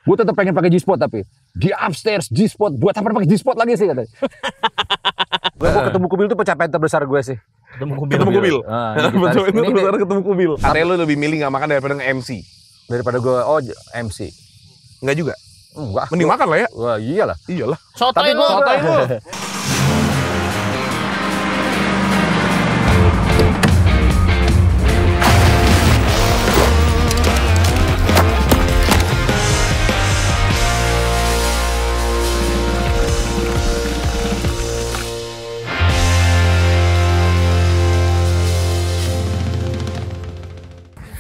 Gue tetap pengen pakai G-Spot tapi di upstairs G-Spot. Buat apa pakai G-Spot lagi sih katanya. Gue ketemu kubil tuh pencapaian terbesar gue sih. Ketemu kubil. Betul, itu terbesar ketemu kubil. Katanya lu lebih milih nggak makan daripada nge-MC. Daripada gue MC. Enggak juga. Enggak. Mending makan lah ya. Wah, iyalah. Sotoy lu.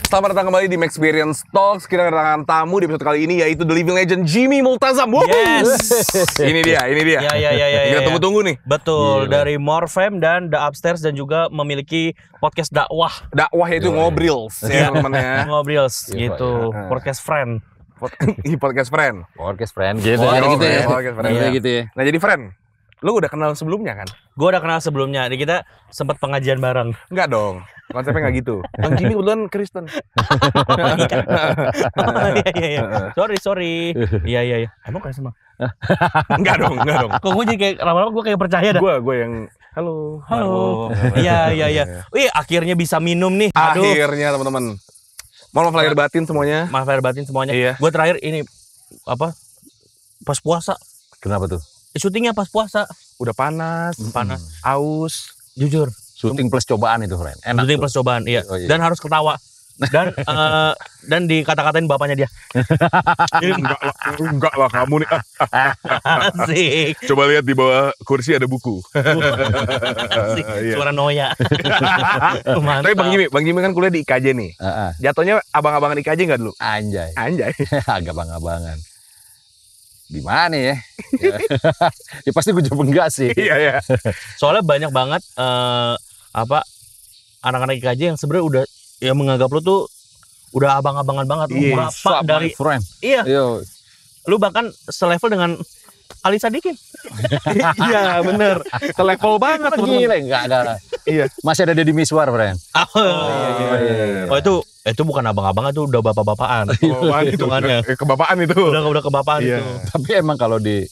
Selamat datang kembali di Maxperience Talks. Kita kedatangan tamu di episode kali ini yaitu The Living Legend Jimmy Multazam. Yes. Ini dia. Ya. Kita tunggu-tunggu nih. Betul, dari More Fam dan The Upstairs dan juga memiliki podcast dakwah. Dakwah itu ngobrils ya teman-teman ya. Ngobrils Iya, gitu, Pak, ya. podcast friend. Podcast friend. Podcast friend gitu. Podcast gitu ya. friend. Iya gitu ya. Nah jadi friend, lu udah kenal sebelumnya kan? Gue udah kenal sebelumnya, kita sempat pengajian bareng. Enggak dong, konsepnya nggak gitu. Bang Jimmy kebetulan Kristen. Iya. Sorry. Iya. Emang kayak sama? Enggak dong. Kok gue jadi kayak lama-lama gue kayak percaya dah. Gue yang halo. Iya. Wih, akhirnya bisa minum nih. Aduh. Akhirnya teman-teman. Mohon maaf lahir batin semuanya. Maaf lahir batin semuanya. Iya. Gue terakhir ini apa? Pas puasa. Kenapa tuh? Syutingnya pas puasa. Udah panas, aus. Jujur. Syuting plus cobaan itu, friend. Enak. Syuting tuh. plus cobaan, iya. Oh, iya. Dan harus ketawa. Dan dikata-katain bapaknya dia. Enggak lah kamu nih. Asik. Coba lihat di bawah kursi ada buku. Asik. Iya. Suara Noya. Tapi Bang Jimmy kan kuliah di IKJ nih. Jatuhnya abang-abangan IKJ nggak dulu? Anjay. Agak bang-abangan. Gimana ya? Ya pasti gue jawab enggak sih. Iya. Soalnya banyak banget anak-anak IKJ yang sebenarnya udah ya menganggap lu tuh udah abang-abangan banget. Lu bapak dari friend. Iya. Yo. Lu bahkan selevel dengan Ali Sadikin. Iya bener. Selevel banget. Gila, enggak ada. Iya. Masih ada Deddy Miswar, friend. Iya. Oh itu bukan abang-abang, itu udah bapak-bapakan. Hitungannya. Kebapaan itu. Udah kebapaan Iya. itu. Tapi emang kalau di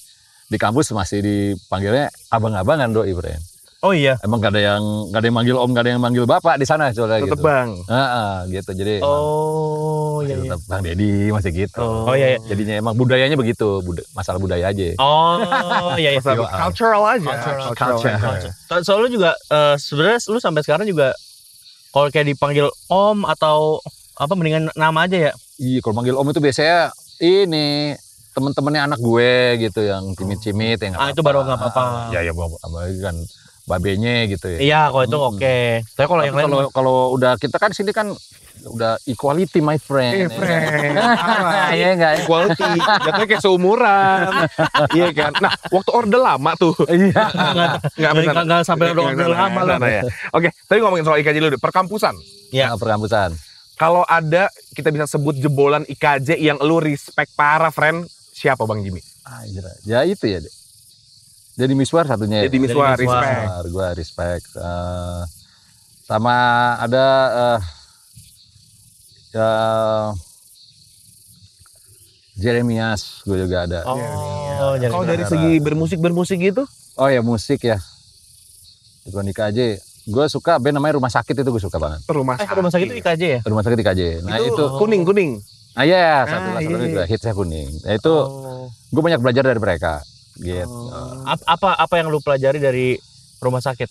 kampus masih dipanggilnya abang-abangan doi, friend. Oh iya. Emang gak ada yang manggil om, gak ada yang manggil bapak di sana soalnya Tetep gitu. bang. Gitu. Jadi Iya. tetap Bang Deddy masih gitu. Oh iya. Jadinya emang budayanya begitu, masalah budaya aja. Oh iya. Cultural aja. Culture. Soalnya juga sebenarnya lu sampai sekarang juga kalau kayak dipanggil om atau apa mendingan nama aja ya. Iya, kalau manggil om itu biasanya ini temen-temennya anak gue gitu yang cimit-cimit yang itu baru nggak apa-apa. Ya apalagi kan babenya gitu ya. Iya, kalau itu oke. Tapi kalau yang lain kalau udah kita kan sini kan udah equality my friend. Iya enggak ya? Quality. Jatuhnya kayak seumuran. Iya kan. Nah, waktu orde lama tuh. Iya. Enggak sampai orde lama lah. Ya. Oke, tadi ngomongin soal IKJ dulu deh. Perkampusan. Ya, perkampusan. Kalau ada kita bisa sebut jebolan IKJ yang lu respect parah, friend, siapa Bang Jimmy? Ya itu ya. Jadi Miswar satunya. Jadi Miswar respect. Gue respect. Sama ada Jeremias, gue juga ada. Kalau dari segi bermusik gitu? Oh ya musik ya. Bukan IKJ. Gue suka band namanya Rumah Sakit, itu gue suka banget. Rumah Sakit itu IKJ ya? Rumah Sakit IKJ. Nah itu kuning. Iya, satu juga hitsnya kuning. Nah itu gue banyak belajar dari mereka. Gitu. Apa yang lu pelajari dari Rumah Sakit?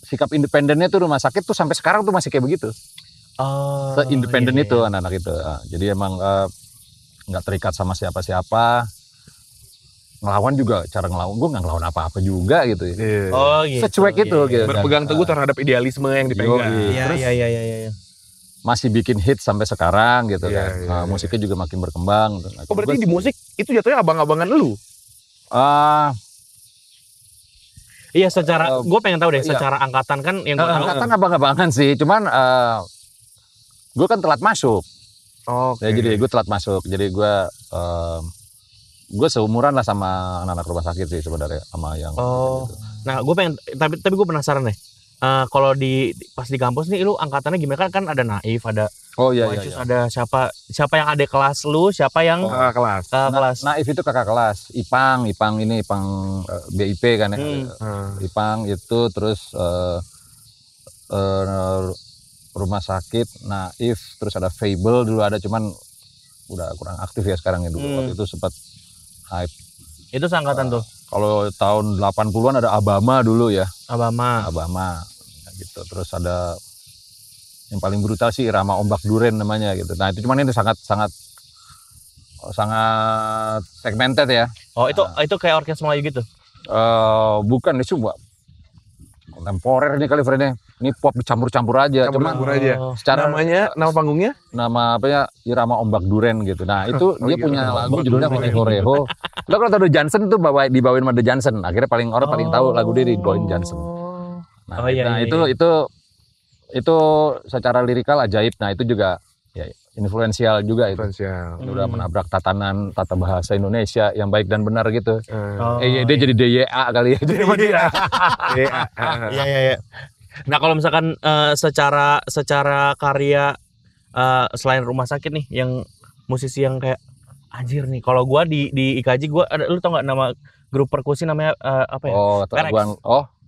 Sikap independennya tuh Rumah Sakit tuh sampai sekarang tuh masih kayak begitu. Se-independen itu anak-anak itu. Jadi emang nggak terikat sama siapa-siapa. Ngelawan juga, cara ngelawan gue nggak ngelawan apa-apa juga gitu. Gitu. Secuek itu. Gitu, berpegang teguh terhadap idealisme yang dipegang. Iya. Masih bikin hit sampai sekarang gitu kan. Musiknya juga makin berkembang. Oh berarti di musik itu jatuhnya abang-abangan lu? Iya secara, gue pengen tahu deh secara angkatan kan yang gue tahu. Angkatan abang-abangan sih, cuman gue kan telat masuk. Jadi gue telat masuk, jadi gue seumuran lah sama anak-anak Rumah Sakit sih sebenarnya sama yang. Gitu. Nah gue pengen, tapi gue penasaran deh. Kalau pas di kampus nih lu angkatannya gimana kan ada Naif, ada Oh iya Wah, iya. Jus Iya. ada siapa yang adik kelas lu, siapa yang Kakak kelas. kakak kelas. Naif itu kakak kelas. Ipang BIP kan ya. Ipang itu terus rumah sakit Naif, terus ada Fable dulu ada, cuman udah kurang aktif ya sekarang ya. Dulu waktu itu sempat hype. Itu seangkatan tuh. Kalau tahun 80-an ada Abama dulu ya. Abama. Ya gitu. Terus ada yang paling brutal sih Irama Ombak Duren namanya gitu. Nah, itu cuman itu sangat segmented ya. Oh, itu kayak orkes Melayu gitu. Bukan itu buat kontemporer nih kali Frednya. Ini pop dicampur-campur aja. Campur-campur Cuman aja. secara Nama panggungnya? nama apa ya, Irama Ombak Duren gitu. Nah, itu dia punya lagu judulnya Duren. Reho. Lo kalau tahu The Johnson tuh dibawain sama The Johnson. Akhirnya orang paling tahu lagu dia dibawain Johnson. Nah, itu secara lirikal ajaib. Nah, itu juga ya influensial juga itu. Udah menabrak tata bahasa Indonesia yang baik dan benar gitu. EYD jadi DYA kali ya. Iya. Nah, kalau misalkan secara karya selain rumah sakit nih, yang musisi yang kayak anjir nih. Kalau gua di IKJ gua ada, lu tau nggak nama grup perkusi namanya apa ya? Perex.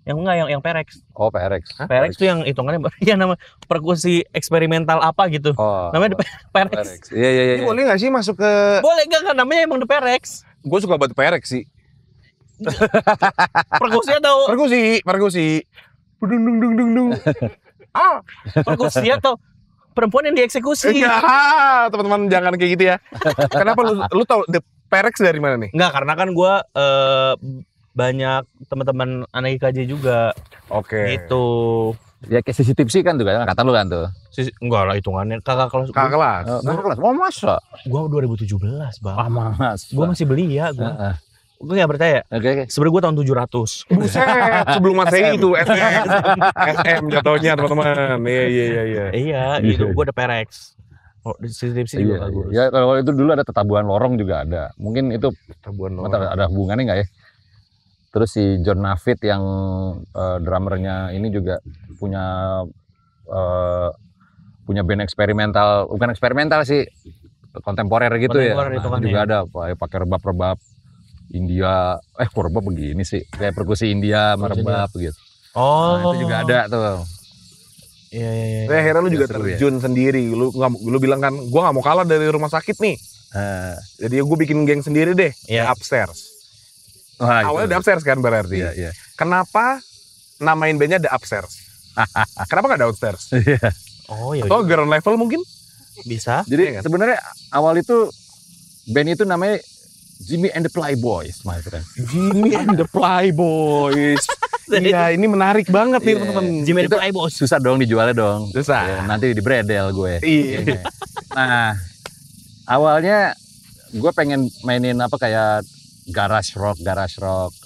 Yang enggak yang Perex. Oh, Perex. Perex tuh yang hitungannya ya nama perkusi eksperimental apa gitu. Namanya Perex. Iya. Ini boleh nggak sih masuk ke? Boleh enggak kan namanya emang The Perex. Gue suka banget Perex sih. Perkusi atau Perkusi. Dung. perkusi atau perempuan yang dieksekusi? Enggak, teman-teman jangan kayak gitu ya. Kenapa lu tahu The Perex dari mana nih? Enggak, karena kan gua banyak teman-teman anak IKJ juga. Oke. Gitu. Ya kayak sisi tipsi kan tuh kan kata lu kan tuh. Enggak lah hitungannya kakak kelas. Kakak kelas. Kakak kelas. Oh, masa? Gua 2017, Bang. Mas. Gua masih belia gua. Gue gak percaya. Oke. Sebenarnya gue tahun 700. Buset, sebelum Masehi itu SM jatuhnya teman-teman. Iya. Iya, gitu. Gue ada Perex. Oh, di skripsi juga bagus. Ya kalau itu dulu ada Tetabuhan Lorong juga ada. Mungkin itu Tetabuhan ada hubungannya nggak ya? Terus si John Navit yang drummernya ini juga punya band eksperimental, bukan eksperimental sih, kontemporer gitu ya. Nah, juga ada pakai rebab India, kok rebab begini sih, kayak perkusi India merebab gitu. Oh, nah, itu juga ada tuh. Iya. Akhirnya lu juga terjun sendiri. Lu bilang kan, gue nggak mau kalah dari rumah sakit nih. Jadi gue bikin geng sendiri deh, Upstairs. Awalnya The Upstairs kan berarti. Iya. Kenapa namain bandnya The Upstairs? Kenapa nggak Downstairs? Oh iya. Atau ground level mungkin? Bisa. Jadi sebenarnya awal itu band itu namanya Jimmy and the Playboys, my friend. Jimmy and the Playboys. Iya, ini menarik banget nih teman-teman. Jimmy and the Playboys. Susah dong dijualnya dong. Susah. Ya, nanti di bredel gue. Iya. Nah, awalnya gue pengen mainin apa kayak garage rock,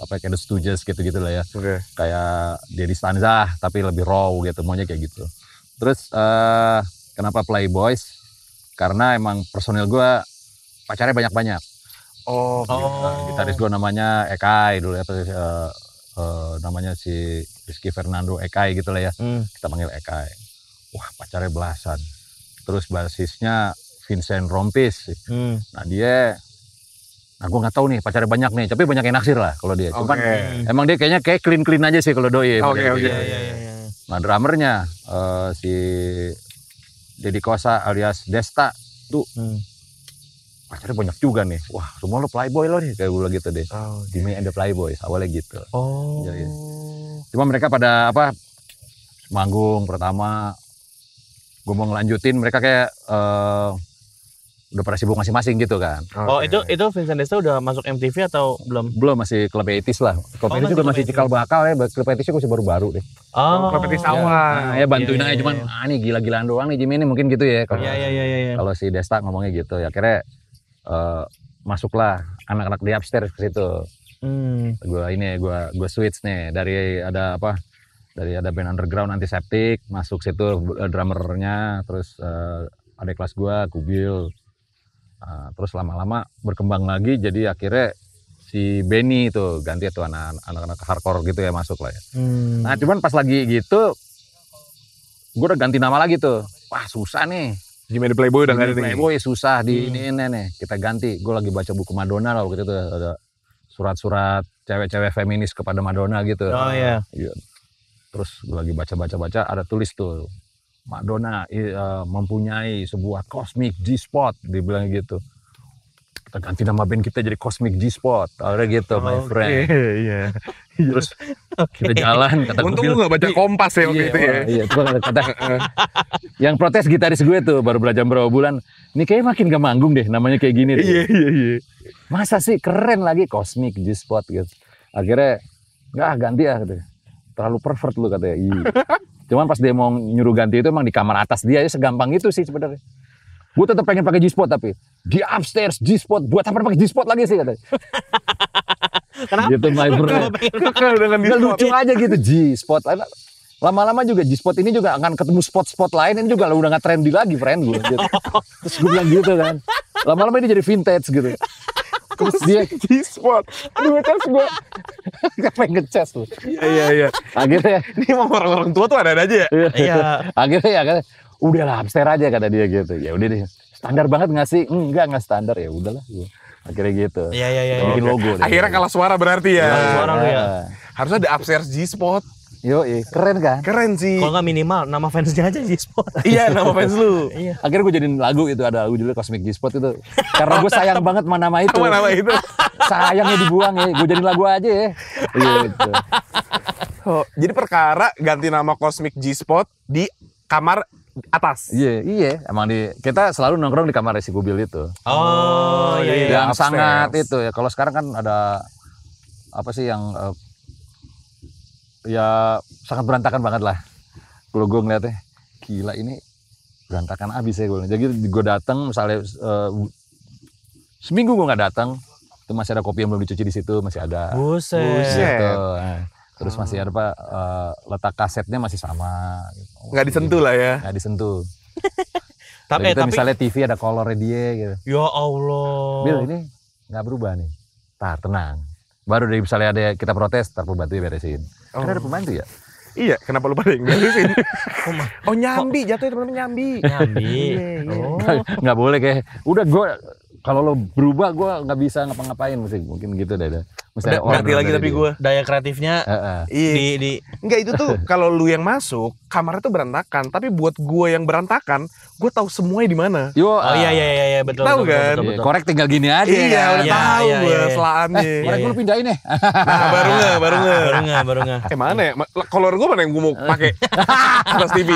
apa kayak The Stooges gitu-gitu lah ya. Oke. Kayak Daddy Stanza tapi lebih raw gitu, maunya kayak gitu. Terus kenapa Playboys? Karena emang personil gue pacarnya banyak-banyak. Gitaris gue namanya Ekai dulu ya, namanya si Rizky Fernando Ekai gitu lah ya. Kita panggil Ekai. Wah, pacarnya belasan. Terus basisnya Vincent Rompis. Nah gue nggak tahu nih pacarnya banyak nih, tapi banyak yang naksir lah kalau dia. Cuman emang dia kayaknya kayak clean aja sih kalau doi. Oke. Nah drummernya si Deddy Kosa alias Desta tuh pacarnya banyak juga nih. Wah, semua lo playboy lo nih kayak gue gitu deh. Jimmy and the Playboys awalnya gitu. Jadi, cuma mereka pada manggung pertama, gue mau ngelanjutin, mereka kayak udah pada sibuk masing-masing gitu kan. Itu Vincent Desta udah masuk MTV atau belum? Belum, masih Club 80s lah. Club 80s juga masih cikal bakal ya. Club 80s gue baru-baru deh. Club 80s awal. Ya bantuin aja, cuman nih gila-gilaan doang nih Jimmy ini mungkin gitu ya. Iya. Kalau si Desta ngomongnya gitu ya, akhirnya masuklah anak-anak di Upstairs ke situ. Gue switch nih dari ada band underground Antiseptik, masuk situ drummernya, terus ada kelas gue Kubil. Terus lama-lama berkembang lagi, jadi akhirnya si Benny itu ganti tuh anak-anak hardcore gitu ya masuk lah ya. Nah cuman pas lagi gitu gue udah ganti nama lagi tuh. Wah susah nih, Jimmy the Playboy udah nggak ada nih. Playboy susah di ini nih. Kita ganti. Gue lagi baca buku Madonna lah waktu itu ada surat-surat cewek-cewek feminis kepada Madonna gitu. Oh iya. Terus gue lagi baca ada tulis tuh Madonna mempunyai sebuah Cosmic G-Spot, dibilang gitu. Kita ganti nama band kita jadi Cosmic G-Spot, akhirnya gitu, my friend. Iya. Terus kita jalan, kata Untung gue, lu gak baca Kompas ya waktu itu ya. Iya, itu kata yang protes gitaris gue tuh baru belajar berapa bulan. Ini kayaknya makin gak manggung deh, namanya kayak gini. Iya. Masa sih keren lagi Cosmic G-Spot gitu. Akhirnya nggak ganti ya katanya. Terlalu pervert lu katanya. Iya. Cuman pas dia mau nyuruh ganti itu emang di kamar atas dia ya segampang itu sih sebenarnya. Gue tetap pengen pakai G-Spot tapi di upstairs G-Spot buat apa pakai G-Spot lagi sih katanya. Kenapa? Gitu my friend. Dengan Dia lucu aja gitu G-Spot. Lama-lama juga G-Spot ini juga akan ketemu spot-spot lain ini juga udah nggak trendy lagi friend gue. Gitu. Terus gue bilang gitu kan. Lama-lama ini jadi vintage gitu. Terus dia G-Spot. Aduh, tes gue. pengen ngecas tuh. Iya. Akhirnya Ini mau orang tua tuh ada aja ya. Iya. Akhirnya ya kan udahlah upstairs aja kata dia gitu. Ya udah deh. Standar banget nggak sih? Enggak standar ya udahlah. Akhirnya gitu. Iya. Bikin logo. Akhirnya kalah suara berarti ya. Kalah suara lu ya. Harusnya ada upstairs G-Spot. Yo, keren kan? Keren sih. Kalau nggak minimal nama fansnya aja G-Spot. Iya, nama fans lu. Iya. Akhirnya gue jadiin lagu itu, ada lagu judulnya Cosmic G-Spot itu. Karena gue sayang banget sama nama itu. Sama nama itu. Sayangnya dibuang ya. Gue jadiin lagu aja ya. Gitu. Oh, jadi perkara ganti nama Cosmic G-Spot di kamar atas. Iya. Emang kita selalu nongkrong di kamar si Kubil itu. Oh, iya. Yang upstairs. sangat itu ya. Kalau sekarang kan ada apa sih yang ya sangat berantakan banget lah. Kalau gue ngeliatnya, gila ini berantakan abis ya gue. Jadi gue datang misalnya seminggu gue nggak datang, itu masih ada kopi yang belum dicuci di situ, masih ada. Buset. Gitu. Nah, terus masih ada apa letak kasetnya masih sama. Gitu. Nggak disentuh lah ya. Nggak disentuh. Tapi Misalnya TV ada colornya dia gitu. ya Allah. Bil ini nggak berubah nih. Tar tenang. Baru dari misalnya ada kita protes, tar pembantu beresin. Kan ada pembantu ya. Iya, kenapa lu pada yang beresin? Oh nyambi, jatuhnya temen-temen nyambi. Nyambi. Oh. Nggak boleh kayak. Udah gue kalau lo berubah gue nggak bisa ngapa-ngapain mungkin gitu deh. Mesti ada Ngerti lagi tapi gue. Daya kreatifnya Iya. di Enggak, itu tuh kalau lu yang masuk kamarnya tuh berantakan, tapi buat gue yang berantakan, gue tahu semuanya di mana. Yo, Oh iya betul. Tahu kan? Betul. korek tinggal gini aja. Iya, kan? udah Iya, tahu iya, gue iya. selaannya. Korek gue pindahin nih. Nah, baru nggak. Baru nggak. Mana ya? Kolor gue mana yang gue mau pakai? Atas TV.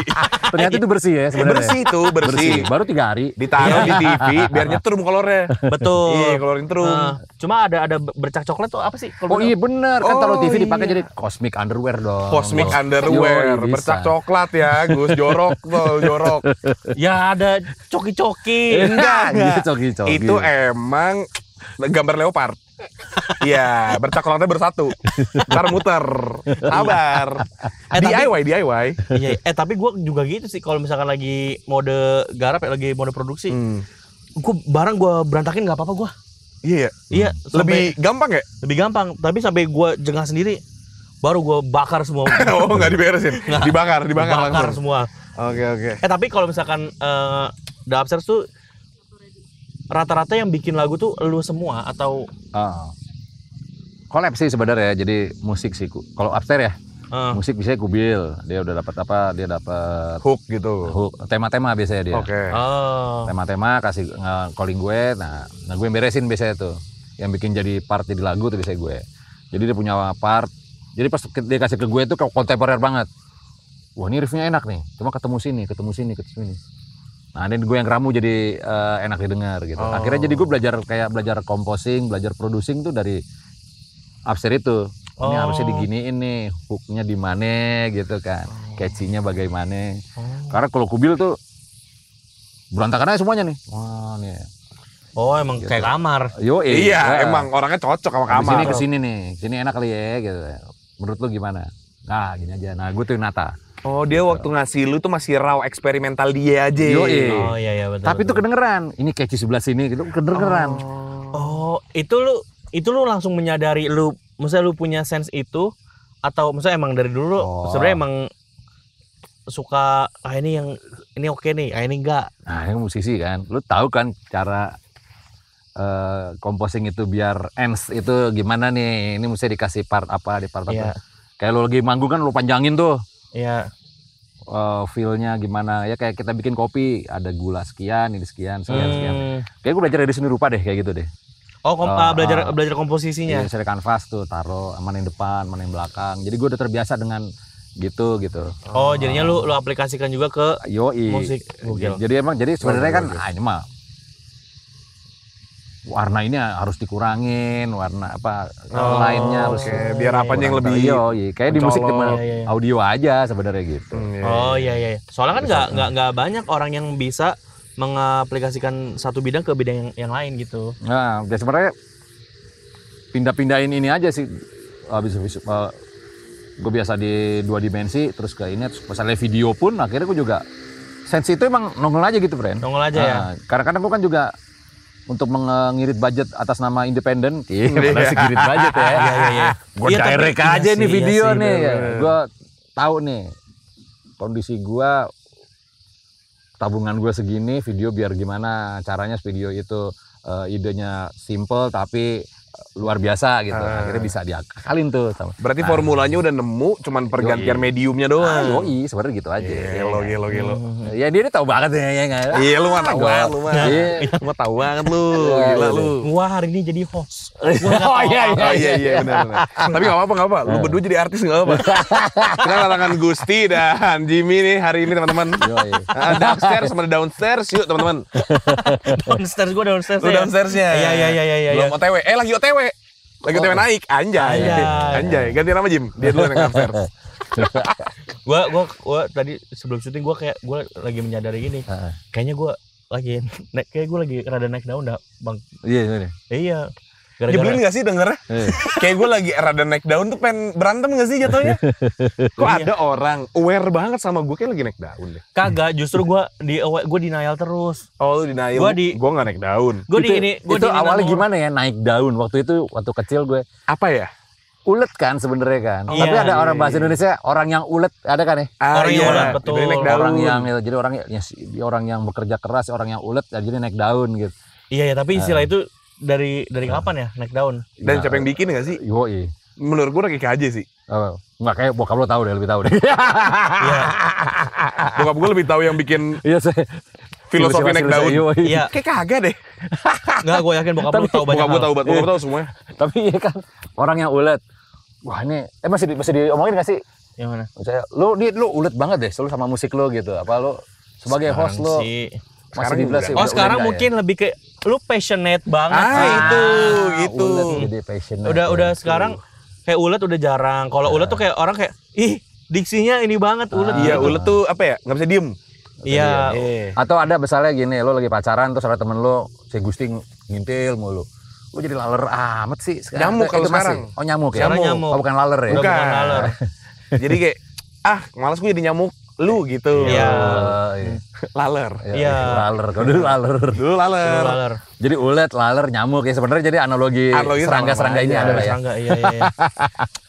Ternyata itu bersih ya sebenarnya. Bersih tuh, bersih. Baru 3 hari. Ditaruh di TV biar nyetrum kolornya. Betul. Iya, kolor nyetrum. Cuma ada bercak coklat tuh apa sih? Oh iya bener kan Oh, taruh TV dipakai iya. jadi cosmic underwear dong. Cosmic Oh. underwear, Yoi, bisa. bercak coklat ya, Gus. Jorok tuh, jorok. Ya ada coki-coki. Enggak. Coki-coki. Itu emang gambar leopard. Iya, bercak coklatnya bersatu. Ntar muter. Sabar. DIY. Iya. Tapi gue juga gitu sih kalau misalkan lagi mode garap, lagi mode produksi, gue barang gue berantakin nggak apa-apa gue. Iya. Iya. Lebih gampang ya? Lebih gampang. Tapi sampai gue jengah sendiri, baru gue bakar semua. Oh, nggak diberesin. Nggak. Dibakar Bakar langsung. semua. Oke. Tapi kalau misalkan The Upstairs tuh rata-rata yang bikin lagu tuh lu semua atau collab sih sebenarnya. Jadi musik sih. Kalau upstairs ya, musik biasanya Kubil. Dia udah dapat apa? Dia dapat Hook gitu. hook, tema-tema biasanya dia. Oke. Tema-tema kasih calling gue. Nah gue yang beresin biasanya tuh. Yang bikin jadi part jadi lagu tuh biasanya gue. Jadi dia punya part. Jadi pas dia kasih ke gue tuh kontemporer banget. Wah ini riffnya enak nih. Cuma ketemu sini. Nah ini gue yang ramu jadi enak didengar gitu. Akhirnya jadi gue belajar composing, belajar producing tuh dari upstairs itu. Ini harusnya diginiin nih, hooknya di mana gitu kan, catchy-nya bagaimana. Karena kalau Kubil tuh berantakan aja semuanya nih. Wah nih. Oh emang gitu. Kayak kamar. Iya, emang orangnya cocok sama kamar. Kesini nih, sini enak kali ya gitu. Menurut lu gimana? Nah gini aja. Nah gue tuh Nata. Oh dia waktu ngasih lu tuh masih raw eksperimental dia aja. Oh iya betul. Tapi itu kedengeran. Ini catchy sebelah sini gitu kedengeran. Oh itu lu langsung menyadari lu, maksudnya lu punya sense itu atau maksudnya emang dari dulu sebenarnya emang suka ini yang ini oke nih, ini enggak. Nah, yang musisi kan, lu tahu kan cara composing itu biar ends itu gimana nih? Ini mesti dikasih part apa di part apa? Kayak lu lagi manggung kan lu panjangin tuh. Iya. Feel-nya gimana? Ya kayak kita bikin kopi, ada gula sekian, ini sekian. Kayak gue belajar dari seni rupa deh kayak gitu deh. Oh, belajar komposisinya. Iya, misalnya kanvas tuh taruh mana yang depan, mana yang belakang. Jadi gue udah terbiasa dengan gitu. Oh, jadinya lu aplikasikan juga ke musik. Jadi sebenarnya kan ini mah warna ini harus dikurangin, warna apa lainnya harus biar apanya yang lebih kayak di musik audio aja sebenarnya gitu. Oh iya. Soalnya kan nggak banyak orang yang bisa mengaplikasikan satu bidang ke bidang yang lain gitu. Nah, sebenarnya pindah-pindahin ini aja sih. Gue biasa di 2 dimensi, terus ke ini, terus misalnya video pun akhirnya gue juga sensi itu emang nongol aja gitu, friend. Nongol aja ya. Kadang-kadang gue kan juga untuk mengirit budget atas nama independen, padahal sih ngirit budget ya. Iya. Gue direct aja nih video nih. Gue tahu nih kondisi gue, tabungan gue segini, video biar gimana caranya video itu idenya simple tapi luar biasa gitu. Akhirnya bisa diakalin tuh. Berarti formulanya udah nemu, cuman pergantian mediumnya doang. Sebenarnya gitu aja. Gelo. Ya dia tahu banget ya nggak? Iya, lu mah tahu banget lu mah. Lu mah tahu banget lu. Gila lu. Gua hari ini jadi host. Iya benar. Tapi nggak apa-apa. Lu berdua jadi artis nggak apa-apa. Kita kedatangan Gusti dan Jimmy nih hari ini teman-teman. Ada upstairs sama ada downstairs, yuk teman-teman. Downstairs gua downstairs. Lu downstairsnya. Iya. Belum OTW. Lagi OTW. Lagi OTW naik. Anjay. Ganti nama Jim. Dia dulu yang upstairs. Gua tadi sebelum syuting gua lagi menyadari gini. Kayaknya gua lagi rada naik daun dah, Bang. Iya. Nyebelin gak sih dengernya? Kayak gue lagi rada naik daun tuh pengen berantem gak sih jatuhnya? Kok ada orang aware banget sama gue kayak lagi naik daun deh? Kagak, justru gue denial terus. Oh, lu denial? Gue gak naik daun. Itu awalnya gimana ya naik daun? Waktu kecil gue. Apa ya? Ulet kan sebenarnya kan. Tapi ada orang bahasa Indonesia orang yang ulet ada kan ya? Orang yang ulet betul. Jadi orang yang bekerja keras, orang yang ulet jadi naik daun gitu. Iya, tapi istilah itu dari kapan ya naik daun? Dan siapa yang bikin gak sih? Yoi. Menurut gue kayak aja sih. Enggak, kayak bokap lo tahu deh, lebih tahu deh. Iya. Bokap gue lebih tahu yang bikin filosofi naik daun. Iya. Kayak kagak deh. Enggak, gue yakin bokap lo tahu banyak. Bokap gue tahu semuanya. Tapi ya kan orang yang ulet. Wah ini masih diomongin gak sih? Yang mana? Misalnya lu ulet banget deh selalu sama musik lo gitu. Apa lo sebagai host lo masih dibilang sih. Sekarang mungkin lebih ke lu passionate banget gitu. Ulet jadi passionate. Udah sekarang kayak ulet udah jarang. Kalau ulet tuh kayak orang kayak diksinya ini banget ulet. Iya, ulet tuh apa ya? Enggak bisa diem. Iya. Atau ada misalnya gini, lo lagi pacaran terus ada temen lo si Gusti ngintil mulu. Lo jadi laler amat sih sekarang. Nyamuk kalau sekarang. Oh nyamuk ya? Nyamuk. Oh bukan laler ya? Bukan laler. Jadi kayak malas gue jadi nyamuk lu gitu. Iya. Laler. Iya. Laler. Kalau dulu laler. Jadi ulet, laler, nyamuk ya sebenarnya jadi analogi serangga-serangga ini ada ya. Serangga, iya.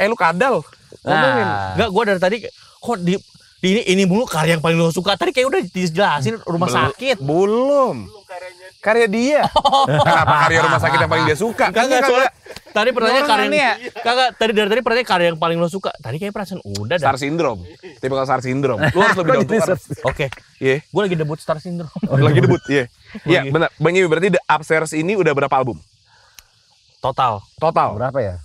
Lu kadal. Ngomongin. Enggak, gua dari tadi kok di ini mulu karya yang paling lo suka. Tadi kayak udah dijelasin rumah sakit. Belum. Karya dia. Kenapa karya rumah sakit yang paling dia suka? Kagak, soalnya tadi pertanyaan karya kagak dari tadi pertanyaan karya yang paling lo suka. Tadi kayak perasaan udah dah. Star Syndrome. Tipikal Star Syndrome. Lu harus lebih down to earth. Oke. Iya. Gua lagi debut Star Syndrome. Lagi debut, iya. Iya, benar. Bang Yemi berarti The Upstairs ini udah berapa album? Total. Berapa ya?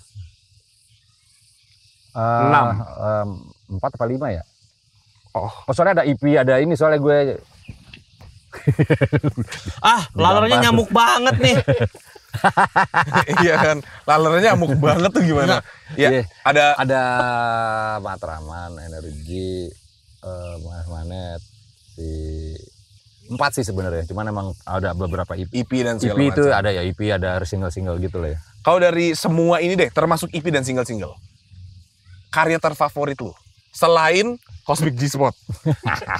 6. 4 apa 5 ya? Oh, soalnya ada EP, ada ini soalnya gue. Lalernya nyamuk banget nih. Iya kan, lalernya nyamuk banget tuh gimana? Iya, ada Matraman, Energi, Mas Manet, 4 sih sebenarnya. Cuman emang ada beberapa EP dan segala macam. EP itu macam. ada ya, EP ada single-single gitu lah ya. Kalau dari semua ini deh, termasuk EP dan single-single, karya terfavorit lu selain Cosmic G-Spot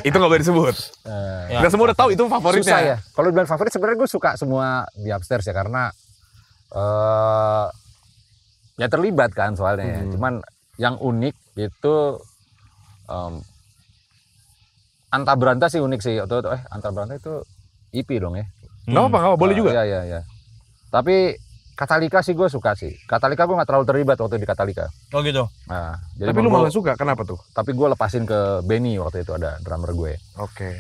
itu nggak boleh disebut. Nggak semua udah tahu itu favoritnya. Susah ya. Kalau bilang favorit sebenarnya gue suka semua di Upstairs ya karena ya terlibat kan soalnya. Cuman yang unik itu Anta Branta sih unik sih. Anta Branta itu EP dong ya. Nggak apa, boleh juga. Iya. Tapi Katalika sih gue suka sih. Katalika gue nggak terlalu terlibat waktu di Katalika. Oh gitu. Nah, jadi Tapi lu malah suka, kenapa tuh? Tapi gue lepasin ke Benny waktu itu, ada drummer gue. Oke.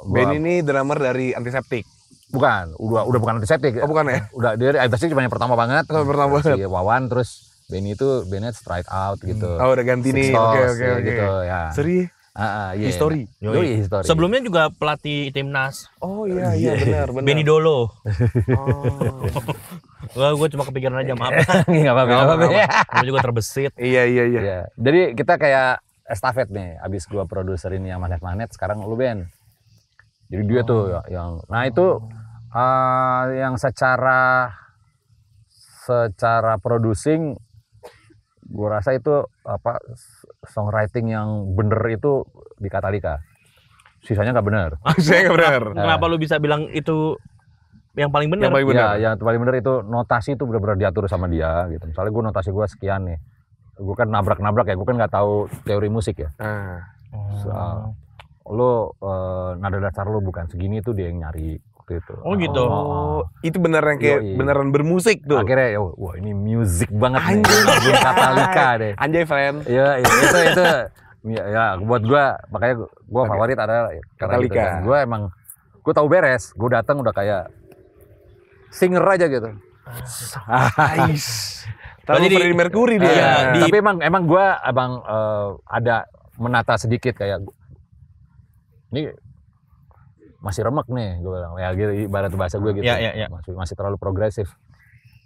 Benny ini drummer dari Antiseptik. Bukan, udah bukan Antiseptik. Oh bukan ya? Udah dia Antiseptik cuma yang pertama banget. Pertama Si Wawan, terus Benny itu bandnya Strike Out gitu. Oh udah ganti nih. Oke. Gitu ya. Serius? Iya. History. Yoi, history. Sebelumnya juga pelatih timnas. Oh iya benar. Benny Dolo. Oh. Gue cuma kepikiran aja, maaf. Nggak apa-apa. Gue juga terbesit. Iya. Jadi kita kayak estafet nih. Abis gua produserin yang magnet-magnet, sekarang lu Ben. Jadi dia tuh yang, nah itu yang secara producing, gua rasa itu songwriting yang bener itu di Katalika. Sisanya nggak bener. Saya nggak benar. Kenapa lu bisa bilang itu yang paling benar? Ya, yang paling bener itu notasi itu bener-bener diatur sama dia gitu. Misalnya gue notasi gue sekian nih, gue kan nabrak-nabrak ya, gue kan nggak tahu teori musik ya. Lo nada dasar lo bukan segini, itu dia yang nyari waktu itu. Oh gitu. Itu beneran kayak beneran bermusik tuh. Akhirnya wah ini musik banget nih. Anjing Katalika deh. Anjay friend. Iya itu. Ya buat gue, makanya gue favorit adalah Katalika. Gitu. Gue emang gue tahu beres. Gue datang udah kayak singer aja gitu. Terlalu Freddie Mercury dia. Tapi emang gue ada menata sedikit kayak ini masih remek nih, gue bilang ya gitu, ibarat bahasa gue gitu. Iya. Masih terlalu progresif.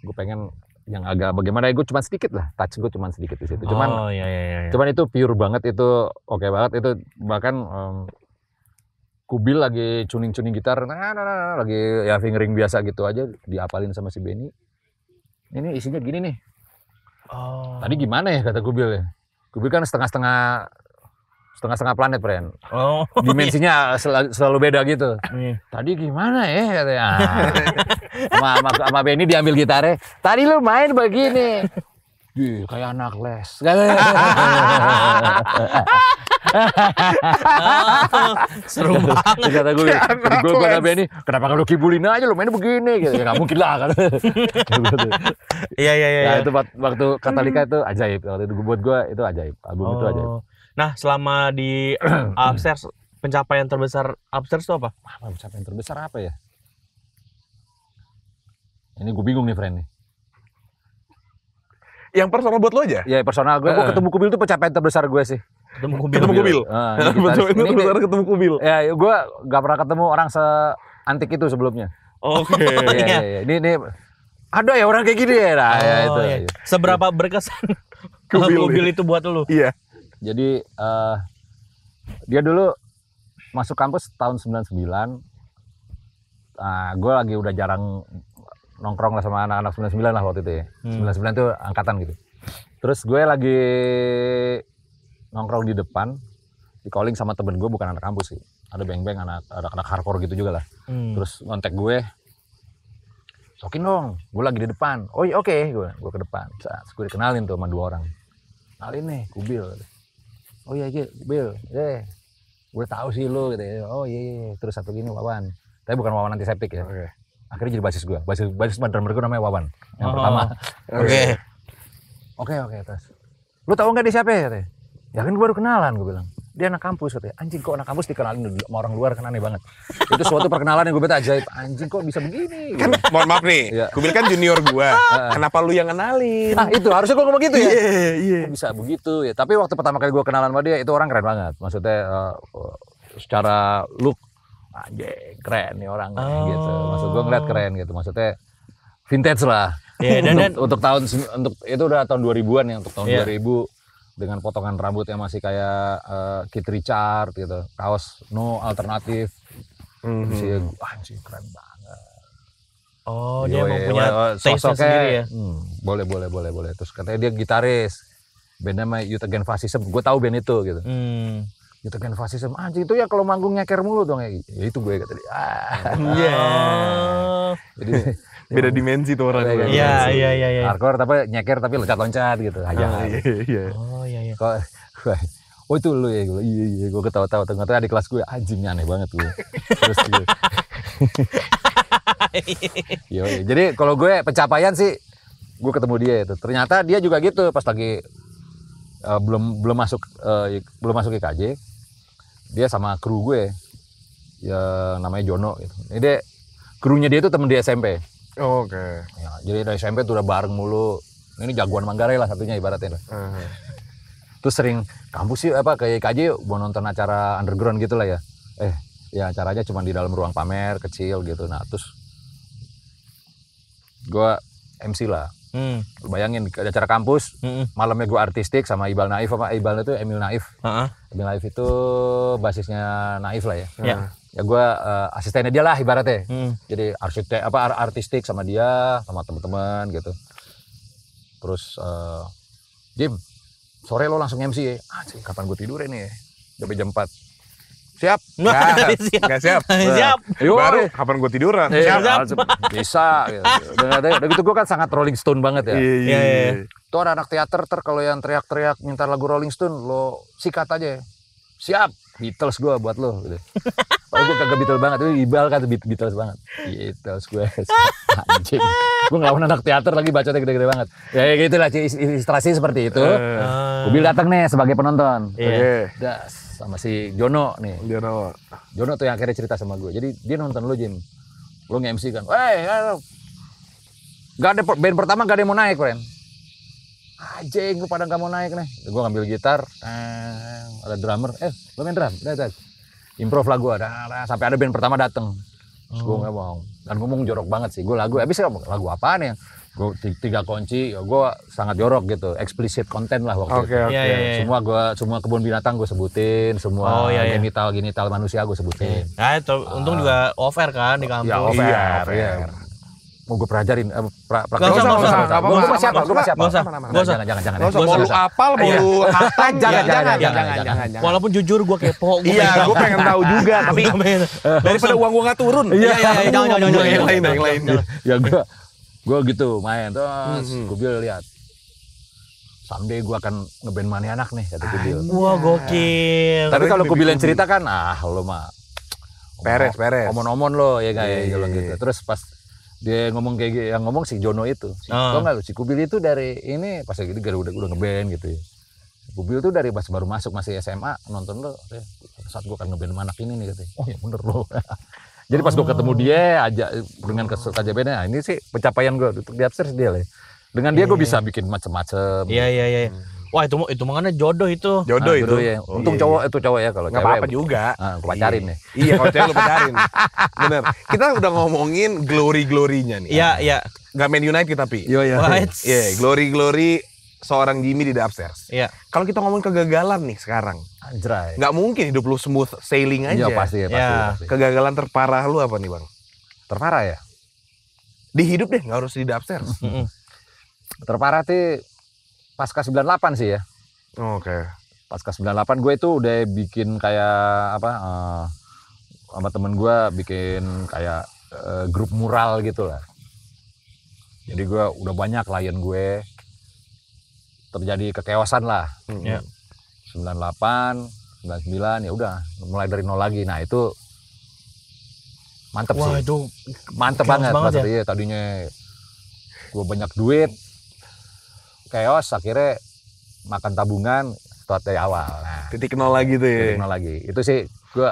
Gue pengen yang agak bagaimana ya, gue cuma sedikit lah, touch gue cuma sedikit di situ. Cuman cuman itu pure banget, itu oke banget itu. Bahkan Kubil lagi tuning gitar, lagi ya fingering biasa gitu aja, diapalin sama si Benny. Ini isinya gini nih. Tadi gimana ya kata Kubil ya? Kubil kan setengah planet, friend. Dimensinya selalu beda gitu. Tadi gimana ya katanya. Sama Benny diambil gitarnya. Tadi lu main begini. Kayak anak les. Seru banget. Kata gue kata Benny, kenapa kalau kibulin aja lu mainnya begini gitu. Ya nggak mungkin lah kan. Iya. Nah, itu waktu Katalika itu ajaib. Waktu itu buat gue itu ajaib. Album itu ajaib. Nah, selama di Upstairs, pencapaian terbesar Upstairs itu apa? Pencapaian terbesar apa ya? Ini gue bingung nih, friend nih. Yang personal buat lo aja? Ya personal gue ketemu Kubil itu pencapaian terbesar gue sih. Ketemu Kubil. Betul, itu terbesar ketemu Kubil. Ya, gue gak pernah ketemu orang seantik itu sebelumnya. Oke. Iya. Ini ada ya orang kayak gini ya. Nah, ya itu. Iya. Seberapa berkesan Kubil itu buat lo? Iya. Jadi dia dulu masuk kampus tahun 99. Gue lagi udah jarang nongkrong lah sama anak-anak 99 lah waktu itu ya. 99 itu angkatan gitu. Terus gue lagi nongkrong di depan, di calling sama temen gue, bukan anak kampus sih. Ada beng-beng anak hardcore gitu juga lah. Terus ngontek gue, sokin dong, gue lagi di depan. Oh iya oke, gue ke depan. Terus gue dikenalin tuh sama 2 orang. Kenalin nih, Kubil. Oh iya Kubil, gue tahu sih lo gitu. Oh iya. Terus satu gini Wawan. Tapi bukan Wawan Antiseptik ya. Okay. Akhirnya jadi basis gue. Basis drummer gue namanya Wawan. Yang pertama. Oke. Terus. Lu tahu nggak dia siapa ya? Ya kan gue baru kenalan, gue bilang. Dia anak kampus katanya. Anjing kok anak kampus dikenalin sama orang luar, kan aneh banget. Itu suatu perkenalan yang gue beta ajaib. Anjing kok bisa begini. Kan mohon maaf nih. Kubil kan junior gue. Kenapa lu yang kenalin? Nah itu harusnya gue ngomong gitu ya. Iya. Bisa begitu ya. Tapi waktu pertama kali gue kenalan sama dia, itu orang keren banget. Maksudnya secara look, anjing keren nih orang gitu. Maksud gue ngeliat keren gitu. Maksudnya vintage lah. Dan untuk itu udah tahun 2000-an ya, untuk tahun 2000 dengan potongan rambut yang masih kayak Keith Richard gitu. Kaos no alternatif. Anjing keren banget. Oh, dia emang punya taste sendiri ya. Boleh. Terus katanya dia gitaris. Bandnya namanya Youth Against Fascism. Gue tahu band itu gitu. Youth Against Fascism. Anjing itu ya kalau manggung nyeker mulu dong ya. Itu gue kata dia. Jadi beda dimensi tuh orang. Iya. Hardcore tapi nyeker tapi loncat-loncat gitu. Iya. Oh iya. Kok oh itu lu ya, gue iya gue ketawa-tawa, ternyata adik kelas gue anjing aneh banget gue. Terus gue jadi kalau gue pencapaian sih gue ketemu dia itu, ternyata dia juga gitu pas lagi belum masuk IKJ, dia sama kru gue ya namanya Jono gitu. Ini dia krunya dia itu temen di SMP. Oke. Ya, jadi dari SMP tuh udah bareng mulu. Ini jagoan Manggarai lah satunya ibaratnya. Terus sering kampus sih ke IKJ mau nonton acara underground gitu lah ya. Ya acaranya cuma di dalam ruang pamer kecil gitu. Nah terus gue MC lah. Bayangin acara kampus, malamnya gue artistik sama Ibal Naif, Ibal itu Emil Naif. Emil Naif itu basisnya Naif lah ya. Ya gue asistennya dia lah ibaratnya. Jadi artistik sama dia, sama teman-teman gitu. Terus Jim, sore lo langsung MC ya. Kapan gue tidur ini ya? Sampai jam 4. Siap? Nggak siap. Siap. Baru kapan gue tiduran? Siap. Bisa. Gitu. Udah gitu gue kan sangat Rolling Stone banget ya. Iya. Tuh ada anak teater kalau yang teriak-teriak minta lagu Rolling Stone, lo sikat aja. Siap. Beatles gue buat lo. Gitu. Kalau gue kagak Beatles banget, itu Ibal kan Beatles banget. Beatles gue. Anjing. Gue ngelawan anak teater lagi bacotnya gede-gede banget. Ya gitu lah, ilustrasi seperti itu. Ubil datang nih sebagai penonton. Das. Sama si Jono nih. Jono tuh yang akhirnya cerita sama gue. Jadi dia nonton lu Jim. Lu nge-MC kan. Gak ada band pertama gak ada yang mau naik, Ren. Anjing lu pada gak mau naik nih. Gue ngambil gitar. Ada drummer. Lu main drum? Udah. Improve lagu ada. Sampai ada band pertama dateng. Terus gue ngomong. Dan ngomong jorok banget sih. Gue lagu. Abis lagu apaan ya? Gue 3 kunci, gue sangat jorok gitu, explicit content lah waktu itu. Iya. Semua kebun binatang gue sebutin, semua genital manusia gue sebutin. Nah, untung juga offer kan di kampus. Ya offer. Ya. Mau gue pelajarin, Nggak usah. Gue masih apa? Jangan. Mau lu apal, mau lu hatam, jangan. Walaupun jujur gue kepo. Iya, gue pengen tahu juga, tapi daripada uang gue nggak turun. Iya, jangan. Yang lain. Ya gue gitu main terus Kubil lihat someday gue akan ngeband Manianak nih kata Kubil. Wah gokil. Tapi kalau Kubil yang cerita kan lo mah peres omon-omon lo ya kayak gitu. Terus pas dia ngomong kayak gitu, yang ngomong si Jono itu tau nggak lo, si Kubil itu dari ini pas gitu udah ngeband gitu ya. Kubil tuh dari pas baru masuk masih SMA nonton lo saat gue akan ngeband Manak ini nih katanya. Oh ya bener lo. Jadi pas gue ketemu dia aja dengan kesukaannya, ini sih pencapaian gue di upstairs dia lah. Dengan dia gue bisa bikin macem-macem. Iya. Wah itu makanya jodoh itu. Jodoh itu. Ya. Untung cowok itu cowok ya kalau nggak apa-apa juga. Gue pacarin nih. Iya kalau cewek lu pacarin. Bener. Kita udah ngomongin glory-glorinya nih. Iya. Gak main United tapi. Iya. Glory seorang Jimmy di The Upstairs. Iya. Kalau kita ngomongin kegagalan nih sekarang. Anjray. Nggak mungkin hidup lu smooth sailing aja. Iya pasti. Kegagalan terparah lu apa nih Bang? Terparah ya? Di hidup deh, nggak harus di The Upstairs. Terparah tuh pasca 98 sih ya. Oke. Pasca 98 gue itu udah bikin kayak sama temen gue bikin kayak grup mural gitu lah. Jadi gue udah banyak klien gue. Terjadi kekeosan lah. 98, 99 ya udah mulai dari nol lagi. Nah itu mantep sih. Wah itu mantep banget ya. Tadinya gue banyak duit, chaos akhirnya makan tabungan start dari awal. Nah, titik nol lagi tuh ya. Titik nol lagi. Itu sih gue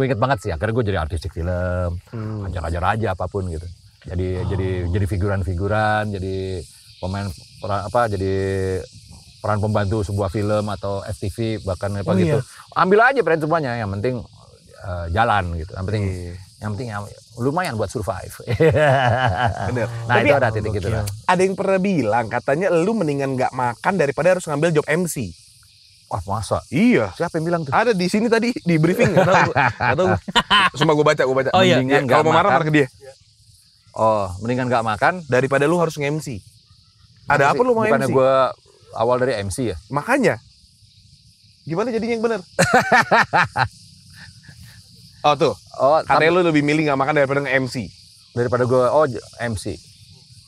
inget banget sih. Akhirnya gue jadi artistik film, ajar-ajar aja apapun gitu. Jadi figuran-figuran, jadi pemain jadi peran pembantu sebuah film atau FTV bahkan apa gitu. Ambil aja peran semuanya, yang penting jalan gitu. Yang penting lumayan buat survive. Bener. Nah tapi, itu ada titik gitu lah. Ada yang pernah bilang katanya lu mendingan nggak makan daripada harus ngambil job MC. Wah masa? Iya. Siapa yang bilang tuh? Ada di sini tadi di briefing. Nggak tahu. Sumpah gue baca. Oh iya. Kalau mau marah ke dia. Oh mendingan nggak makan daripada lu harus nge-MC. Ada apa lu mau bukannya MC? Gue awal dari MC ya? Makanya. Gimana jadinya yang benar? Oh tuh. Oh, katanya lu lebih milih nggak makan daripada nge-MC. Daripada gue MC.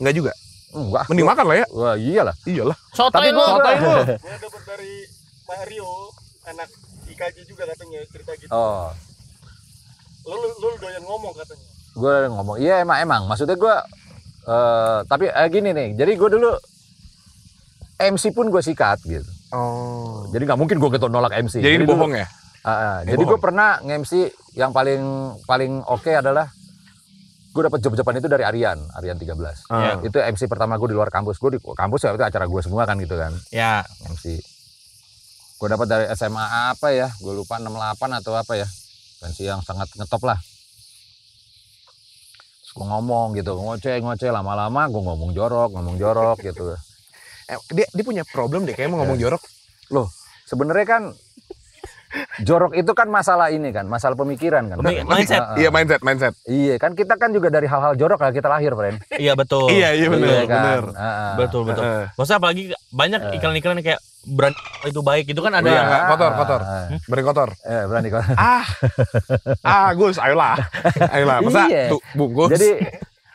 Enggak juga. Enggak. Mending makan lah ya. Wah, iyalah. Iyalah. Sotoy lu. Gue dapat dari Pak Rio anak IKJ juga katanya cerita gitu. Oh, Lu doyan ngomong katanya. gue ngomong, iya emang. Maksudnya gue, tapi gini nih. Jadi gue dulu MC pun gue sikat gitu. Oh. Jadi nggak mungkin gue gitu nolak MC. Jadi ini dulu- bohong ya? Jadi gue pernah nge-MC yang paling oke adalah gue dapat job-joban itu dari Aryan 13. Iya. Itu MC pertama gue di luar kampus. Gue di kampus ya itu acara gue semua kan gitu kan. Ya. MC. Gue dapat dari SMA apa ya? Gue lupa 68 atau apa ya. Pensi yang sangat ngetop lah. Terus gue ngomong gitu, ngoceh lama-lama gue ngomong jorok gitu. Dia punya problem deh kayak mau ngomong jorok. Loh, sebenarnya kan jorok itu kan masalah ini kan, masalah pemikiran kan. Mindset. Iya, mindset. Iya, kan kita kan juga dari hal-hal jorok lah kita lahir, friend. Iya betul. Iya benar, kan? benar. Betul. Maksudnya apalagi banyak iklan-iklan yang kayak brand itu baik itu kan ada. Iya, kotor. Berani kotor. Berani kok. Gus, ayolah. Masa Iya. tuh bungkus.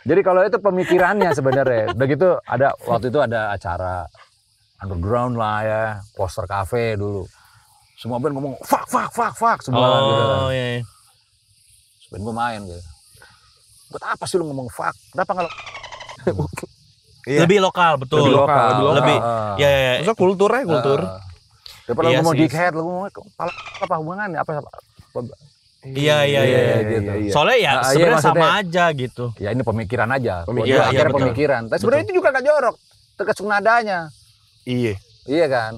Jadi kalau itu pemikirannya sebenarnya. Begitu waktu itu ada acara underground lah ya, poster cafe dulu. Semua band ngomong fuck semua kan, gitu kan. Oh iya. Terus band gue main gitu. Buat apa sih lu ngomong fuck? Kenapa nggak Iya. Lebih lokal, betul. Lebih lokal. Lebih. Ya. Maksudnya kultur. Daripada Iya lu ngomong sih. dickhead, lu ngomong apa hubungannya? Apa Iya. gitu. Soalnya ya Iya, sebenarnya maksudnya- sama aja gitu. Ya ini pemikiran aja. Pemikiran, Akhirnya betul. pemikiran. Tapi sebenarnya itu juga gak jorok. Tergantung nadanya. Iya. Iya kan?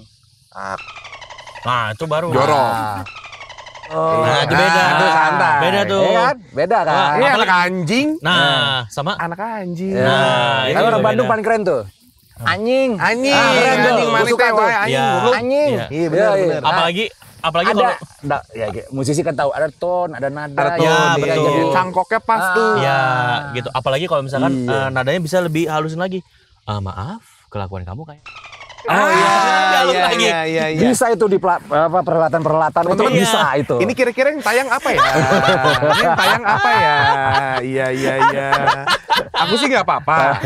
Nah, itu baru. Jorok. Nah, itu beda. Itu santai. Beda tuh. Iya kan? Beda kan? Ini Apalagi- anak anjing. Nah, sama Anak anjing. Ya. Nah, Tapi itu orang juga Bandung beda. paling keren tuh. Anjing. Anjing. Keren tuh. Anjing Gua manis suka teh tuh. wae anjing. Iya. goblok. Anjing. Iya. Iya benar. Nah, apalagi ada, kalau ya kayak musisi kan tahu ada tone, ada nada. Ada Ya, tuh, betul. jadi cangkoknya pas tuh. ya gitu. Apalagi kalau misalkan Iya. nadanya bisa lebih halusin lagi. Maaf, kelakuan kamu kayak. Iya. Bisa itu di perhelatan-perhelatan itu kan Iya. bisa itu. Ini kira-kira yang tayang apa ya? Ini yang tayang apa ya? Iya. Aku sih nggak apa-apa.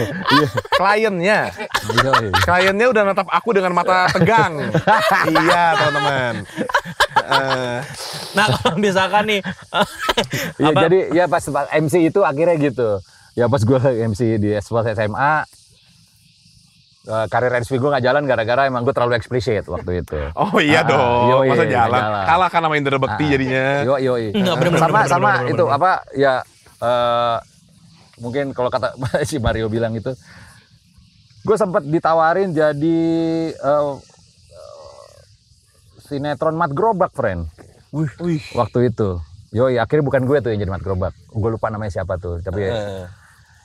Kliennya udah natap aku dengan mata tegang. Iya, teman-teman. Nah, kalau misalkan nih Iya, apa? jadi ya pas MC itu akhirnya gitu. Ya pas gue MC di SMA, karir MC gue nggak jalan gara-gara emang gue terlalu eksplisit waktu itu. Oh iya dong. yoi, Masa jalan? jalan. Kalah kan sama Indra Bekti jadinya. Yoi. Nggak, bener, sama bener, itu bener. apa ya mungkin kalau kata si Mario bilang itu, gue sempat ditawarin jadi sinetron Mat Grobak, friend. Wih. Waktu itu. Yoi, akhirnya bukan gue tuh yang jadi Mat Grobak. Gue lupa namanya siapa tuh, tapi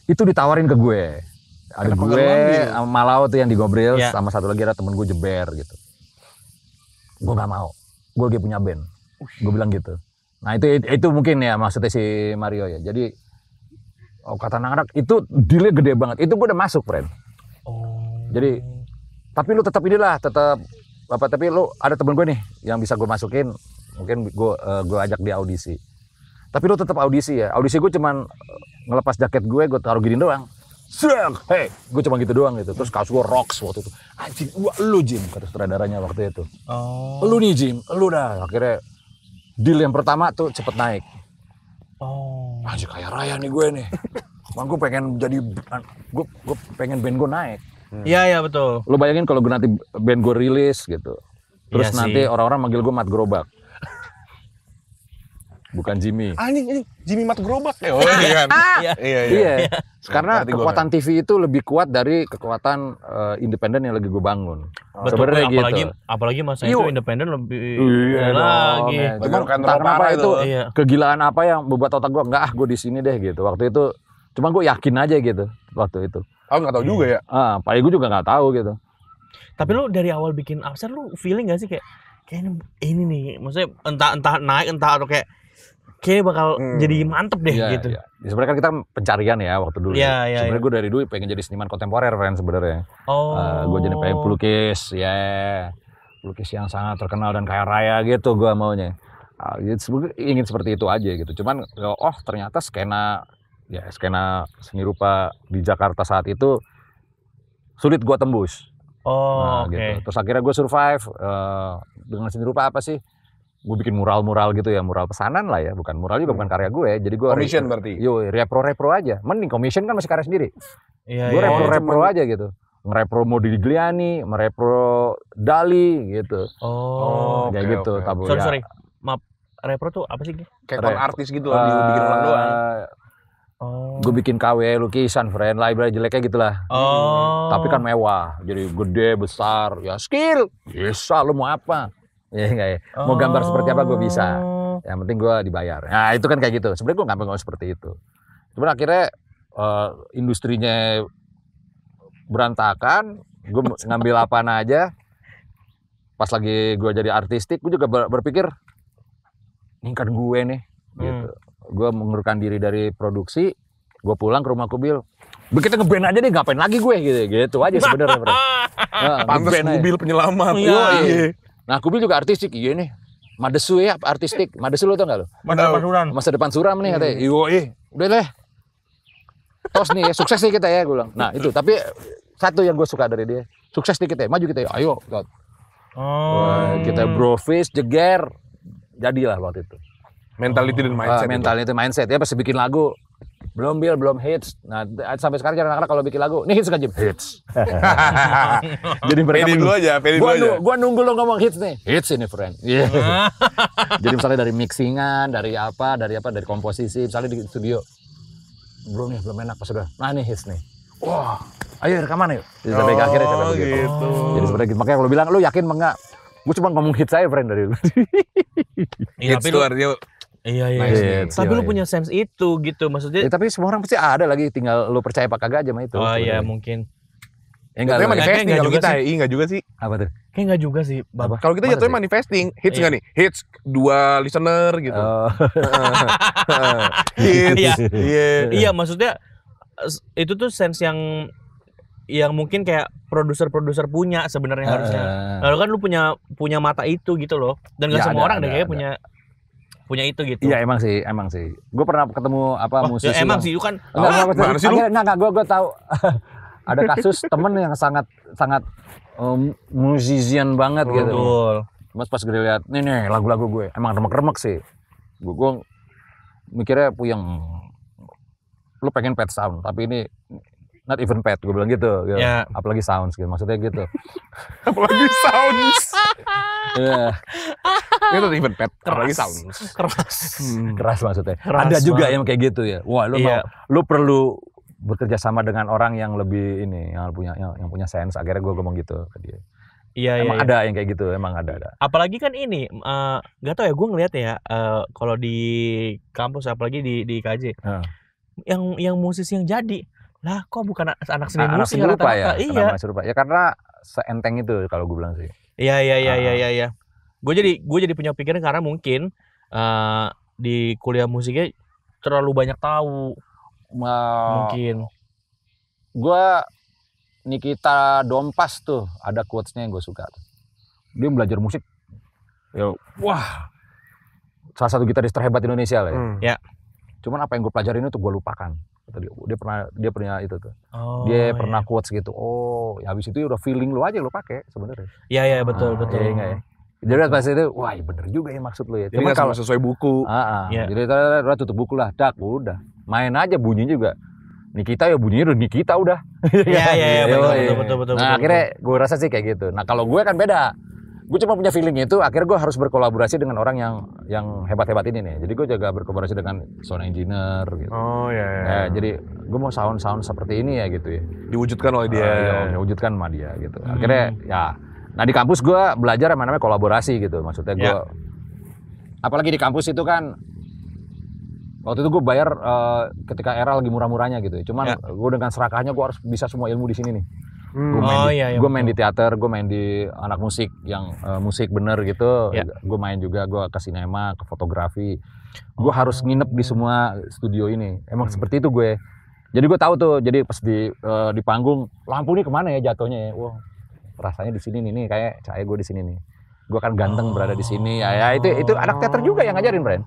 itu ditawarin ke gue. Ada Kenapa gue nggak lu ambil? sama Malau tuh yang di Gobril, Ya. sama satu lagi ada temen gue Jeber gitu. Gue nggak mau. Gue lagi punya band. Gue bilang gitu. Nah itu mungkin ya maksudnya si Mario ya. Jadi kata anak-anak itu dealnya gede banget. Itu gue udah masuk, friend. Jadi tapi lu tetap tapi lu ada temen gue nih yang bisa gue masukin, mungkin gue ajak dia audisi. Tapi lu tetap audisi ya. Audisi gue cuman ngelepas jaket gue taruh gini doang. Hey, gue cuma gitu doang gitu. Terus kaos gue rocks waktu itu. Anjing, lu Jim, kata sutradaranya waktu itu. Lu nih Jim, lu dah. Akhirnya deal yang pertama tuh cepet naik. Anjing kaya raya nih gue nih. Bang, gue pengen jadi, gue pengen band gue naik. Iya betul. Lu bayangin kalau gue nanti band gue rilis gitu. Terus Iya nanti sih. orang-orang manggil gue Mat Grobak. Bukan Jimmy. Anjing Jimmy Mat Grobak ya. Oh iya kan. Iya. Iya. Karena Ngerti gua, kekuatan TV itu lebih kuat dari kekuatan independen yang lagi gue bangun. Betul. Sebenarnya Apalagi masa Iya. itu independen lebih Iya lagi. dong. Cuma Rock and entah roll kenapa parah itu itu. Iya. kegilaan apa yang membuat otak gue gue di sini deh gitu. Waktu itu cuma gue yakin aja gitu waktu itu. Aku nggak tahu juga ya. Paling gue juga nggak tahu gitu. Tapi lu dari awal bikin Upstairs lu feeling gak sih kayak ini nih, maksudnya entah naik entah atau kayak bakal jadi mantep deh Iya, gitu. iya. Ya, sebenarnya kan kita pencarian ya waktu dulu. Iya. Sebenarnya gue dari dulu pengen jadi seniman kontemporer kan sebenarnya. Oh. Gue jadi pengen pelukis, pelukis yang sangat terkenal dan kaya raya gitu gue maunya. Sebenarnya ingin seperti itu aja gitu. Cuman ternyata skena seni rupa di Jakarta saat itu sulit gue tembus. Oh, oke. Gitu. Terus akhirnya gue survive dengan seni rupa apa sih? gue bikin mural-mural gitu ya, mural pesanan lah ya, bukan mural juga, bukan karya gue. Jadi gue Commission berarti. Yo, repro aja. Mending commission kan masih karya sendiri. Iya, Gue iya. repro aja gitu. Ngerepro Modigliani, merepro Dali gitu. Oh. Kayak oke, gitu. oke. Tabu ya. Sorry. Maaf. Repro tuh apa sih? Kayak kon artis gitu loh, dibikin ulang doang. Oh. Gue bikin KW lukisan, friend, library jeleknya gitulah. Oh. Tapi kan mewah, jadi gede, besar, ya skill. Bisa, lu mau apa? Ya enggak ya. Mau gambar seperti apa gue bisa. Yang penting gue dibayar. Nah itu kan kayak gitu. Sebenarnya gue nggak mau seperti itu. Cuman akhirnya industrinya berantakan. Gue ngambil apaan aja. Pas lagi gue jadi artistik, gue juga berpikir, ini kan gue nih. Gitu. Gue mengundurkan diri dari produksi. Gue pulang ke rumah Kubil. Kita ngeband aja deh, ngapain lagi gue gitu aja sebenarnya. Pantes mobil penyelamat. Iya. Iya. Nah Kubil juga artistik, iya nih. Madesu ya artistik. Madesu lo tau gak lo? Masa depan suram nih katanya. Udah deh. Tos nih ya, sukses nih kita ya, gue bilang. Nah itu, tapi satu yang gue suka dari dia, sukses nih kita ya, maju kita ya, ayo. Kita brofist, jeger, jadilah waktu itu. Mentality dan mindset. Mentality mindset ya, pas bikin lagu, belum hits. Nah sampai sekarang anak-anak kalau bikin lagu, nih hits kan Jim? Hits. Jadi mereka pede dulu aja. Gua nunggu lo ngomong hits nih. Hits ini friend. Yeah. Jadi misalnya dari mixingan, dari komposisi, misalnya di studio. Belum enak pas udah. Nah ini hits nih. Wah, ayo rekaman yuk. Jadi sampai akhirnya sampai begitu. Gitu. Jadi seperti gitu. Makanya kalau bilang lu yakin enggak? Gue cuma ngomong hits aja friend dari dulu. Hits tuh artinya Iya. Nice, Tapi lu iya. punya sense itu gitu, maksudnya. Tapi semua orang pasti ada lagi, tinggal lu percaya apa kagak aja sama itu. Oh iya sebenarnya. mungkin. Ya enggak. jatuhnya manifesting Enggak kalau juga kita sih. ya, enggak juga sih. Apa tuh? Kayak enggak juga sih, Bang. Kalau kita Mana jatuhnya sih? manifesting, hits Iya. enggak nih? Hits 2 listener gitu. Oh. Hits. Iya. Iya. Iya, maksudnya itu tuh sense yang mungkin kayak produser punya sebenarnya harusnya. Lalu kan lu punya mata itu gitu loh. Dan enggak Ya, semua ada, orang deh ada, kayaknya punya itu gitu. Iya emang sih. Gue pernah ketemu musisi. Ya, emang yang- sih itu kan Mana sih lu? Enggak, gue tahu. Ada kasus temen yang sangat musisian banget gitu. betul. Mas pas gue lihat, nih lagu-lagu gue emang remek-remek sih. Gue mikirnya puyeng. Lu pengen pet sound, tapi ini not even pet, gue bilang gitu. Ya. Apalagi sounds gitu, maksudnya gitu. Apalagi sounds. Iya, Itu even pet. Apalagi Keras. sounds. Keras. keras maksudnya. Keras Ada juga banget. yang kayak gitu ya. Wah, Iya. lu perlu bekerja sama dengan orang yang lebih yang punya sense. Akhirnya gue ngomong gitu ke dia. Iya, Emang iya. ada yang kayak gitu, emang ada. Apalagi kan ini nggak tahu ya, gue ngeliat ya kalau di kampus apalagi di IKJ yang musisi yang jadi lah kok bukan anak seni Anak musik seni rupa rata-rata. ya, Iya. kenapa serupa? Ya karena seenteng itu kalau gue bilang sih. Iya. Gue jadi punya pikiran karena mungkin di kuliah musiknya terlalu banyak tahu mungkin. Gue Nikita Dompas tuh ada quotes-nya yang gue suka. Dia belajar musik, ya wah, salah satu gitaris terhebat Indonesia lah ya. Ya. Cuman apa yang gue pelajarin itu gue lupakan. Kata dia pernah itu tuh. Oh, Dia pernah quotes gitu. Oh, ya habis itu udah feeling lu aja lu pakai sebenarnya. Iya betul. Iya enggak ya? Jadi pas itu, wah bener juga ya maksud lu ya. Jadi nggak sesuai buku. Iya. Jadi udah tutup buku lah, udah. Main aja bunyinya juga. Nikita ya bunyinya udah Nikita udah. Iya, betul. Nah akhirnya gue rasa sih kayak gitu. Nah kalau gue kan beda. Gue cuma punya feeling itu, akhirnya gue harus berkolaborasi dengan orang yang hebat-hebat ini nih. Jadi gue juga berkolaborasi dengan sound engineer gitu. Oh ya. Ya, jadi gue mau sound seperti ini ya gitu ya. Diwujudkan oleh dia. Diwujudkan sama dia gitu. Akhirnya ya, nah di kampus gue belajar yang namanya kolaborasi gitu. Maksudnya gue, apalagi di kampus itu kan, waktu itu gue bayar ketika era lagi murah-murahnya gitu. Cuman gue dengan serakahnya gue harus bisa semua ilmu di sini nih. Gue main di teater, gue main di anak musik yang musik bener gitu. Gue main juga, gue ke sinema, ke fotografi. Gue harus nginep di semua studio ini. Emang seperti itu gue. Jadi gue tahu tuh. Jadi pas di panggung, lampu nih kemana ya jatuhnya ya? Wah, rasanya di sini nih kayak cahaya gue di sini nih. Gue kan ganteng berada di sini. Ya itu anak teater juga yang ngajarin, Bren.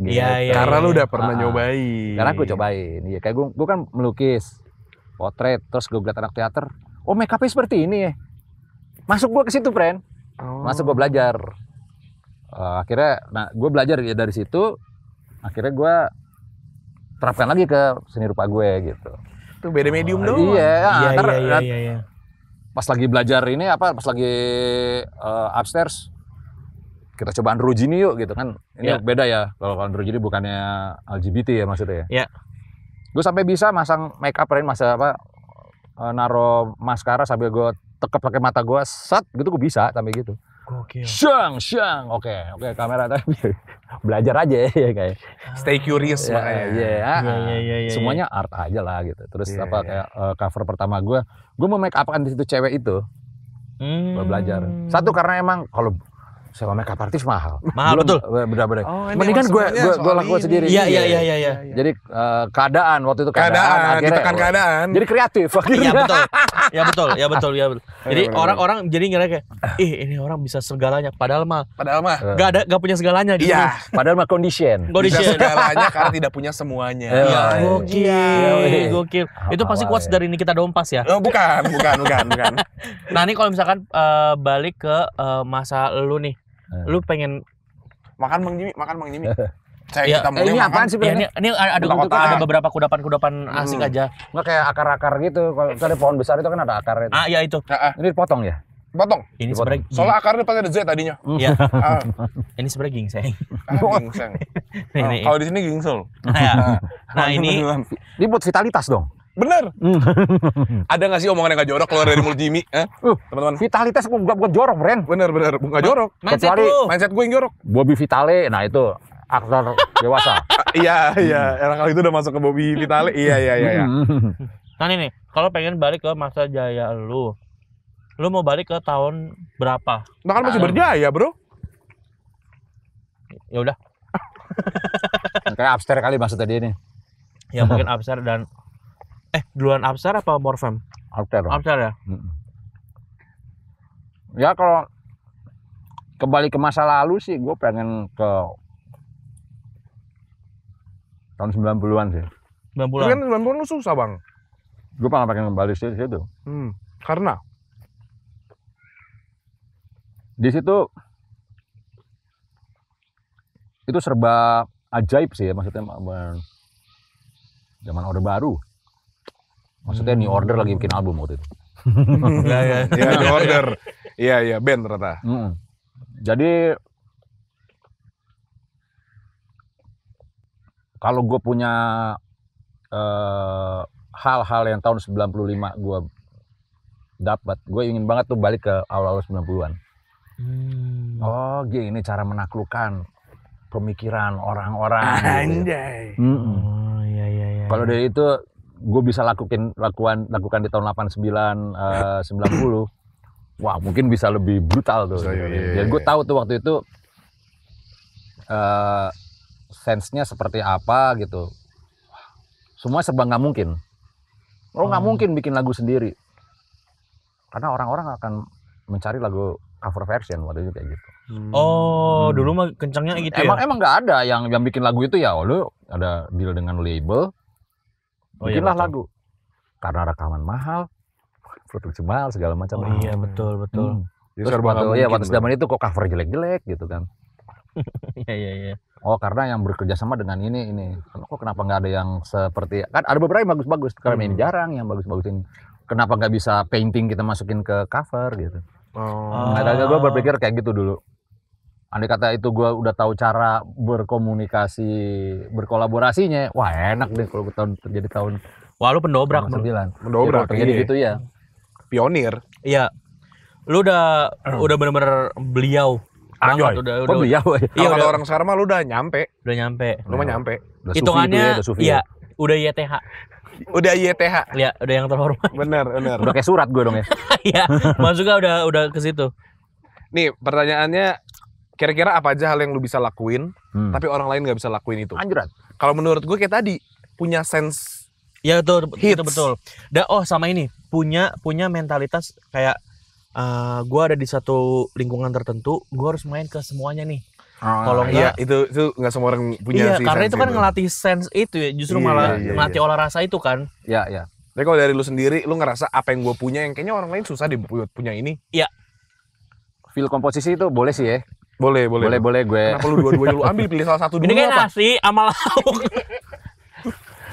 Iya. Karena lu udah pernah nyobain. Karena gue cobain. Iya, kayak gue kan melukis, potret, terus gue liat anak teater. Oh, make up-nya seperti ini ya. Masuk gue ke situ, friend. Masuk gue belajar. Akhirnya, nah gue belajar ya dari situ. Akhirnya gue terapkan lagi ke seni rupa gue gitu. Itu beda medium doang. Iya. Pas lagi belajar ini pas lagi upstairs kita coba androgyny yuk gitu kan. Ini beda ya. Kalau androgyny bukannya LGBT ya maksudnya ya. Iya. Gue sampai bisa masang make up naro maskara sambil gue tekep pakai mata gue gitu gue bisa sampai gitu. Gokil. Syang. Oke, kamera tadi. Belajar aja ya kayak. Stay curious makanya. Iya. Semuanya art aja lah gitu. Terus kayak cover pertama gue mau make up kan di situ cewek itu. Gue belajar. Satu karena emang kalau sewa make up artis mahal. Betul. Bener-bener. emang Mendingan gue soal lakukan ini. sendiri. Iya. Jadi keadaan waktu itu akhirnya ditekan keadaan. jadi kreatif. Iya betul. Jadi orang jadi ngira kayak, ini orang bisa segalanya. Padahal mah gak punya segalanya gitu. Iya. Padahal mah condition. Bisa segalanya karena tidak punya semuanya. Iya, gokil. Itu pasti quotes dari Nikita Dompas ya. Oh, bukan. Nah, ini kalau misalkan balik ke masa lu nih. Lu pengen Makan Bang Jimmy. Saya Iya. kita mulai Ini makan. apaan sih? ini ada beberapa kudapan-kudapan asik aja. Nggak kayak akar-akar gitu. Kalau ada pohon besar itu kan ada akar itu. Iya itu. Ini dipotong ya? Potong. Ini sebenarnya Soalnya akarnya pasti ada Z tadinya. Iya. Ah, Ini sebenarnya gingseng. gingseng. Ini. Kalau di sini gingsel. Nah, ini Ini buat vitalitas dong. Bener. Ada nggak sih omongan yang nggak jorok keluar dari mulut Jimmy? Teman-teman. Vitalitas bukan jorok, Bren. Bener. Nggak jorok. mindset Kecuali- lu. Mindset gue yang jorok. Bobby Vitale, nah itu aktor dewasa. Iya. Orang kali itu udah masuk ke Bobby Vitale. Iya. Nah, ini kalau pengen balik ke masa jaya lu mau balik ke tahun berapa? Nah kan masih berjaya bro. Ya udah, Kayak upstairs kali maksudnya dia ini. ya mungkin Absar dan duluan Absar apa Morfem? Upstairs. Absar ya? Ya kalau kembali ke masa lalu sih gue pengen ke tahun 90-an sih. 90-an. Tapi kan 90 lu susah bang. Gue pengen kembali situ. Karena Di situ itu serba ajaib sih ya, maksudnya zaman Orde Baru. Maksudnya New Order lagi bikin album waktu itu. Iya. Iya di order. Iya band ternyata. Jadi kalau gue punya hal-hal yang tahun 95 gue dapat, gue ingin banget tuh balik ke awal-awal 90-an. Oh gini cara menaklukkan pemikiran orang-orang. Anjay. Oh iya. Kalau dari itu gue bisa lakukan di tahun 89 90. Wah, mungkin bisa lebih brutal tuh. Iya. Dan gue tahu tuh waktu itu sense-nya seperti apa gitu. Semua serba nggak mungkin. Nggak mungkin bikin lagu sendiri. Karena orang-orang akan mencari lagu cover version waktu itu kayak gitu. Oh, dulu mah kencangnya gitu ya. Emang nggak ada yang bikin lagu itu ya, lu ada deal dengan label. Bikinlah lagu. Karena rekaman mahal, produksi mahal segala macam. Oh iya, betul. Jadi Terus serba nggak mungkin, waktu zaman itu kok cover jelek-jelek gitu kan. Iya. Oh karena yang bekerja sama dengan ini. Kok kenapa nggak ada yang seperti, kan ada beberapa yang bagus-bagus, karena ini jarang yang bagus-bagus ini. Kenapa nggak bisa painting kita masukin ke cover gitu. Gue berpikir kayak gitu dulu. Andai kata itu gue udah tahu cara berkomunikasi, berkolaborasinya, wah enak deh kalau terjadi tahun Wah, lu pendobrak. 9. Mendobrak, Terjadi iya. gitu ya. Pionir. Iya. Lu udah bener-bener beliau. Banget, udah. Beliau. Kalau kata udah- orang sekarang mah lu udah nyampe. Udah nyampe. Lu mah nyampe. Hitungannya iya, udah YTH. Udah YTH. Ya, udah yang terhormat. Bener. Udah kayak surat gue dong ya. Iya, maksudnya udah ke situ. Nih pertanyaannya, kira-kira apa aja hal yang lu bisa lakuin, Hmm. tapi orang lain nggak bisa lakuin itu? Anjuran. Kalau menurut gue kayak tadi, punya sense. Ya itu Hits. betul. Sama ini punya mentalitas kayak gue ada di satu lingkungan tertentu, gue harus main ke semuanya nih. Kalau Iya, enggak, itu nggak semua orang punya iya, sih. karena sense itu kan ngelatih sense itu ya, justru Iya, malah iya. ngelatih olah rasa itu kan. Ya. Tapi kalau dari lu sendiri, lu ngerasa apa yang gue punya yang kayaknya orang lain susah deh punya ini. Feel komposisi itu boleh sih ya. Boleh Boleh gue. Kenapa lu dua-duanya lu ambil, pilih salah satu dulu Ini kan apa? nasi sama lauk.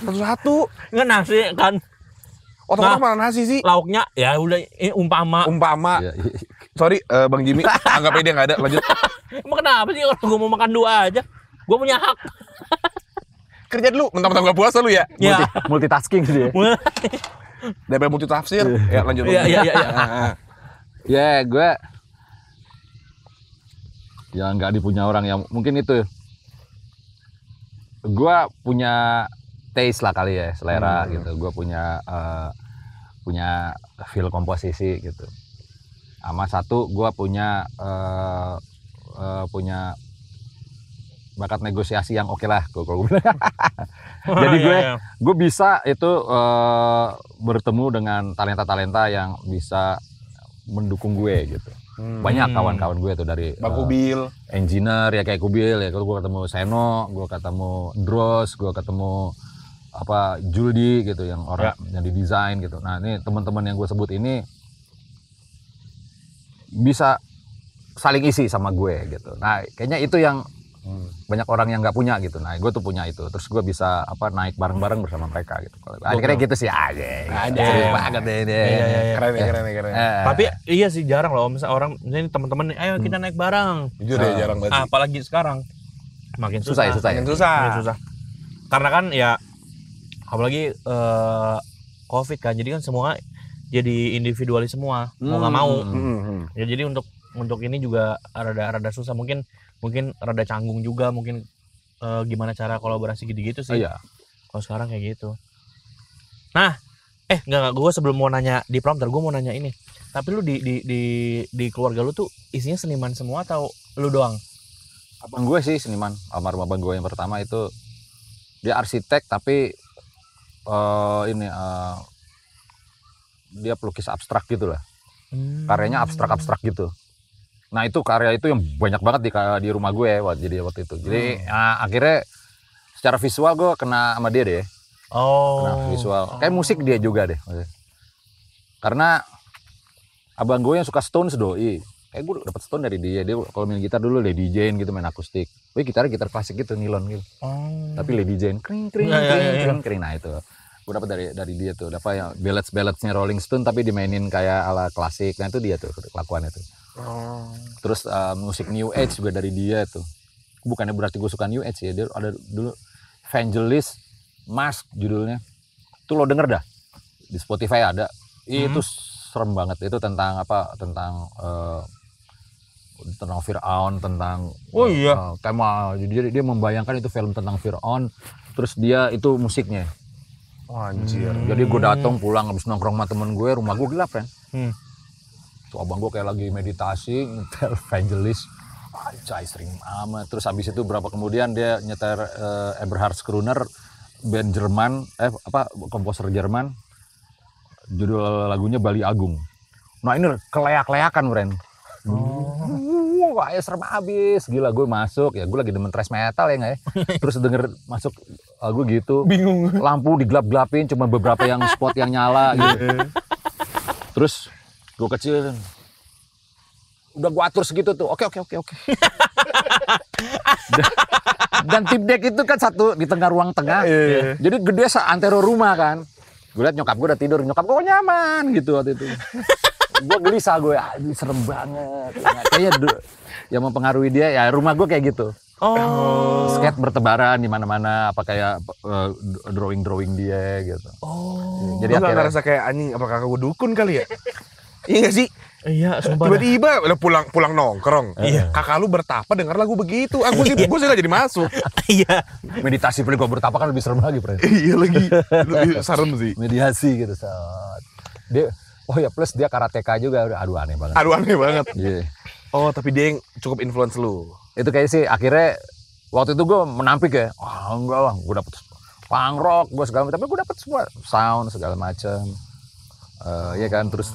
Satu-satu. Nggak nasi kan. Otak-otak Nah. mana nasi sih? Lauknya ya udah umpama. Umpama. Iya. Sorry, Bang Jimmy, anggap aja dia nggak ada. Lanjut. Emang kenapa sih kalau gue mau makan 2 aja? Gue punya hak. Kerja dulu, mentang-mentang nggak puasa lu ya. Ya. Multitasking sih dia. Daripada multi tafsir. Ya lanjut. Iya. Ya gue ya nggak dipunya orang yang mungkin itu. Gue punya taste lah kali ya, selera gitu. Gue punya feel komposisi gitu. Sama satu gue punya bakat negosiasi yang oke lah kalau gue bilang. Jadi gue bisa itu bertemu dengan talenta-talenta yang bisa mendukung gue gitu. Banyak kawan-kawan gue tuh dari Bang Kubil, engineer ya kayak Kubil ya, kalau gue ketemu Seno, gue ketemu Dros, gue ketemu Juldi gitu yang orang yang di desain gitu. Nah ini teman-teman yang gue sebut ini bisa saling isi sama gue gitu. Nah kayaknya itu yang banyak orang yang nggak punya gitu. Nah gue tuh punya itu, terus gue bisa naik bareng-bareng bersama mereka gitu. Akhirnya gitu sih aja. Seru banget deh. keren. Tapi iya sih jarang loh misalnya orang misalnya teman-teman nih, ayo kita naik bareng. Jujur ya jarang banget. Apalagi sekarang makin Susah ya. Makin susah. Makin susah. Karena kan ya apalagi COVID kan, jadi kan semua jadi individualis semua, mau nggak mau. Ya jadi untuk ini juga rada susah, mungkin rada canggung juga, mungkin gimana cara kolaborasi gitu-gitu sih. Iya. Kalau sekarang kayak gitu. Nah, enggak, gue sebelum mau nanya di prompter, gue mau nanya ini. Tapi lu di keluarga lu tuh isinya seniman semua atau lu doang? Abang gue sih seniman, almarhum abang gue yang pertama itu dia arsitek tapi dia pelukis abstrak gitu lah. Karyanya abstrak gitu. Nah itu karya itu yang banyak banget di rumah gue waktu itu. Jadi akhirnya secara visual gue kena sama dia deh. Kena visual. Kayak musik dia juga deh. Karena abang gue yang suka Stones doi. Kayak gue dapet Stone dari dia. Dia kalau main gitar dulu Lady Jane gitu, main akustik. Gitar klasik gitu, nilon gitu. Tapi Lady Jane kring. Nah itu gue dapat dari dia tuh. Apa yang ballads-nya Rolling Stone tapi dimainin kayak ala klasik. Nah itu dia tuh kelakuan itu. Terus musik New Age juga dari dia tuh. Bukannya berarti gue suka New Age ya. Dia ada dulu Evangelist Mask judulnya. Itu lo denger dah. Di Spotify ada. Itu serem banget. Itu tentang tentang Fir'aun, tentang tema. Jadi dia membayangkan itu film tentang Fir'aun. Terus dia itu musiknya. Anjir. Jadi gue datang pulang habis nongkrong sama temen gue, rumah gue gelap kan. Tuh abang gue kayak lagi meditasi, nyetel Evangelist. Anjay sering amat. Terus habis itu berapa kemudian dia nyetel Eberhard Schröner, band Jerman, komposer Jerman. Judul lagunya Bali Agung. Nah ini keleak-leakan Bren. Wah serem abis, gila gue masuk ya, gue lagi demen thrash metal ya nggak ya, terus denger masuk lagu gitu, bingung, lampu digelap-gelapin, cuma beberapa yang spot yang nyala gitu, terus gue kecil, udah gue atur segitu tuh, oke. Dan tip deck itu kan satu di tengah ruang tengah, jadi gede seantero rumah kan, gue liat nyokap gue udah tidur, nyokap gue nyaman gitu waktu itu. Gue gelisah serem banget. Kayaknya yang mempengaruhi dia ya rumah gue kayak gitu. Skate bertebaran di mana-mana, apa kayak drawing dia gitu. Jadi akhirnya ngerasa kayak anjing apa kakak gue dukun kali ya? Iya nggak sih? Iya, sumpah. Tiba-tiba udah pulang nongkrong. Iya. Kakak lu bertapa dengar lagu begitu. Gue sih nggak jadi masuk. Iya. Meditasi paling gue bertapa kan lebih serem lagi, Pren. Iya lagi. Lebih serem sih. Mediasi gitu. Dia plus dia karateka juga. Aduh aneh banget. Yeah. Oh tapi dia yang cukup influence lu. Itu kayak sih akhirnya waktu itu gue menampik ya. Enggak lah, gue dapet punk rock, gue segala macam. Tapi gue dapet semua sound segala macam. Ya kan terus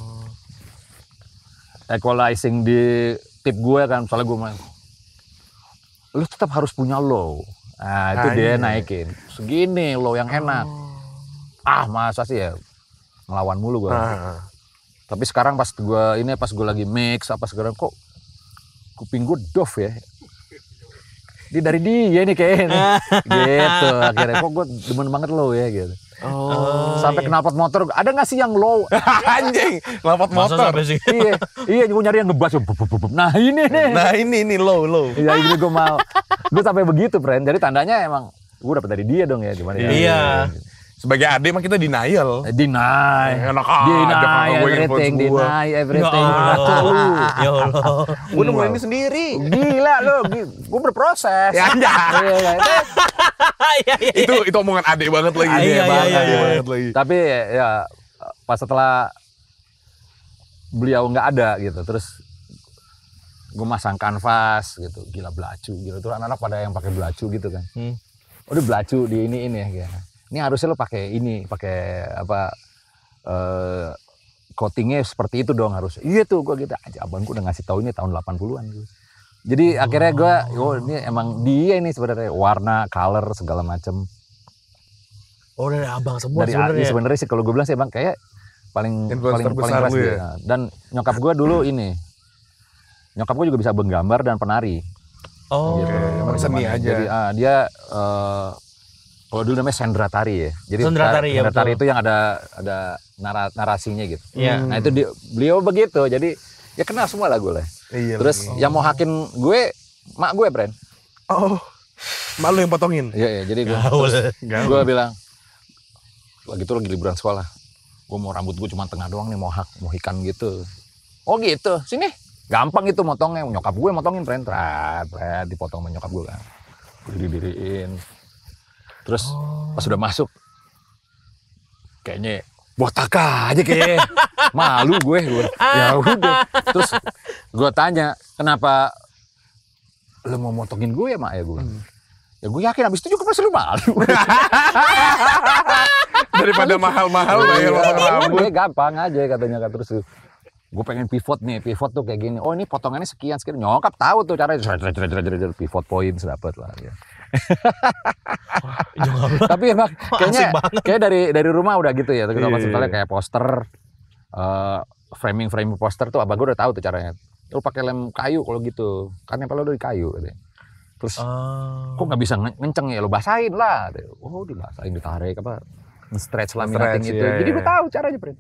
equalizing di tip gue kan, soalnya gue main. Lu tetap harus punya low. Nah itu dia naikin. Segini low yang enak. Masa sih ya ngelawan mulu gue. Tapi sekarang pas gue lagi mix apa segala kok kuping gue dof ya. Dia dari dia nih kayaknya. Gitu akhirnya kok gue demen banget lo ya gitu. Sampai knalpot motor, ada nggak sih yang low? Anjing, knalpot Masa motor. sampai sih? Iya, gue nyari yang ngebas. Nah ini nih. Nah ini low. Iya, ini gue mau. Gue sampai begitu, friend. Jadi tandanya emang gue dapet dari dia dong ya, gimana ya? Iya. Sebagai adik mah kita denial. Deny. Enak aja kakak gue everything, influence gua. deny Ya everything. Allah. Ya Allah. Gue nemuin ini sendiri. Gila lo, gue berproses. Ya anjay. Iya. Itu omongan adik banget lagi. Iya, iya. Banget lagi. Tapi ya pas setelah beliau nggak ada gitu, terus gue masang kanvas gitu, gila belacu gitu. Terus anak-anak pada yang pakai belacu gitu kan. Udah belacu di ini ya. Gitu. Ini harusnya lo pakai apa coatingnya seperti itu dong harus. Iya tuh gue gitu aja, abangku udah ngasih tahu ini tahun 80-an gitu. Jadi akhirnya gue, ini emang dia ini sebenarnya warna, color segala macem. Oh dari abang semua Dari sebenarnya. sebenarnya sih kalau gue bilang sih emang kayak paling Influencer terbesar keras lu dia. ya? Dan nyokap gue dulu ini, nyokap gue juga bisa menggambar dan penari. Oh. Gitu. Emang seni aja. Jadi dia kalau dulu namanya Sendra Tari ya. Jadi Sendra Tari, ya, Sendra Tari betul. itu yang ada narasinya gitu. Iya. Nah itu beliau begitu. Jadi ya kenal semua lah gue lah. Iya. Terus yang mau hakin gue, mak gue, friend. Oh, mak lu yang potongin. Iya, jadi gue bilang, lagi itu lagi liburan sekolah. Gue mau rambut gue cuma tengah doang nih, mau hikan gitu. Oh gitu, sini. Gampang itu motongnya. Nyokap gue motongin, friend. Dipotong sama nyokap gue kan. Gue didiriin. Terus pas udah masuk, kayaknya botak aja kayaknya. Malu gue. Ya udah. Terus gue tanya, kenapa lu mau motongin gue ya, mak ya gue? Ya gue yakin abis itu juga pasti lu malu. Daripada mahal-mahal bayar potong rambut. Gue gampang aja katanya kan. Terus gue pengen pivot nih, pivot tuh kayak gini. Oh ini potongannya sekian. Nyokap tahu tuh caranya. Pivot points dapat lah. Ya. Tapi emang kayaknya kayak dari rumah udah gitu ya. Tapi kalau misalnya kayak poster, framing poster tuh abang gue udah tahu tuh caranya. Lu pakai lem kayu kalau gitu, kan nempel dari kayu. Terus kok nggak bisa ngenceng ya, lo basahin lah. Oh dibasahin, ditarik apa, stretch laminating itu. Iya, Jadi iya. gue tahu caranya, friend.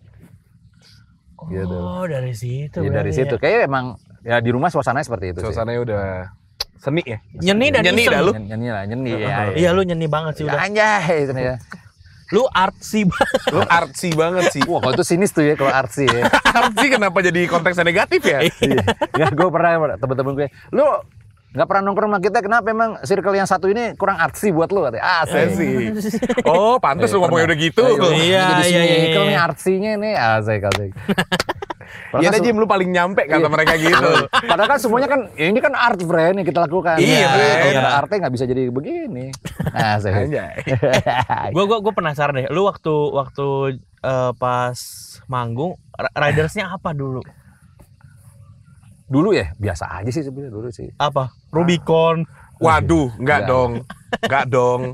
Gitu. Oh dari situ. Ya, dari situ. Kayaknya emang ya di rumah suasananya seperti itu. Suasananya udah seni ya. Nyeni dan Nyeni iseng. dah lu. Nyeni lah, nyeni. Ya, Iya lu nyeni banget sih udah. anjay itu ya. Lu artsy banget. Lu artsy banget sih. Wah kalau itu sinis tuh ya kalau artsy ya. Artsy kenapa jadi konteksnya negatif ya? Iya. Ya gue pernah temen-temen gue, lu nggak pernah nongkrong sama kita, kenapa emang circle yang satu ini kurang artsy buat lu katanya. Sih. Oh, pantes lu ngomongnya udah gitu. Iya, jadi iya, circle iya. nih artsinya nih asik. Iya aja lu paling nyampe kata mereka gitu. Padahal kan semuanya kan ya ini kan art, friend, yang kita lakukan. Iya, friend. Kalau nggak ada artnya nggak bisa jadi begini. Asik. Anjay. Gue penasaran deh. Lu waktu pas manggung ridersnya apa dulu? Dulu ya biasa aja sih sebenarnya dulu sih. Apa? Rubicon. Waduh, enggak dong.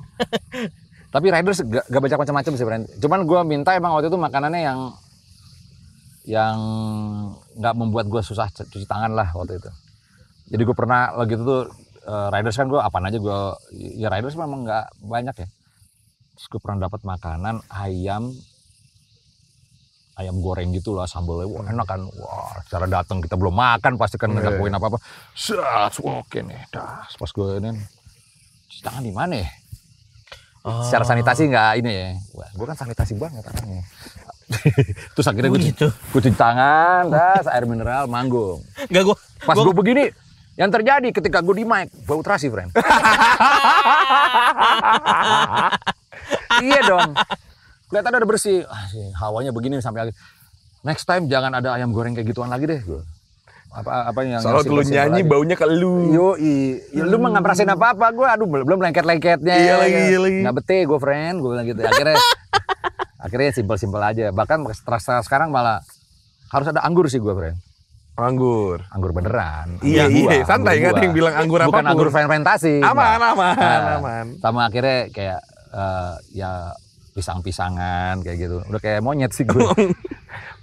Tapi riders gak banyak macam-macam sih, friend. Cuman gue minta emang waktu itu makanannya yang nggak membuat gue susah cuci tangan lah waktu itu. Jadi gue pernah lagi itu tuh riders kan gue apaan aja gue ya riders memang nggak banyak ya. Terus gue pernah dapat makanan ayam goreng gitu lah, sambalnya wah enak kan. Wah cara datang kita belum makan pasti kan nggak poin apa-apa. Oke nih, das pas gue ini cuci tangan di mana ya? Secara sanitasi nggak ini ya. Wah, gue kan sanitasi banget orangnya. Terus akhirnya gue cuci tangan, das air mineral, manggung. Enggak gue. Pas gue begini, yang terjadi ketika gue di mic, bau terasi, friend. Iya dong. Kelihatan udah bersih. Hawanya begini sampai next time jangan ada ayam goreng kayak gituan lagi deh gue. Apa yang Soalnya lu nyanyi lagi. baunya ke lu. Ya, lu mah nggak ngerasain apa-apa, gue aduh belum lengket-lengketnya. Iya lagi. Nggak bete gue, friend, gue bilang gitu. Akhirnya simpel-simpel aja. Bahkan terasa sekarang malah harus ada anggur sih gue, friend. Anggur Beneran. Iya, Anggur santai, nggak ada yang bilang anggur apapun. Bukan anggur fermentasi. Aman. Sama akhirnya kayak ya pisang-pisangan kayak gitu. Udah kayak monyet sih gue.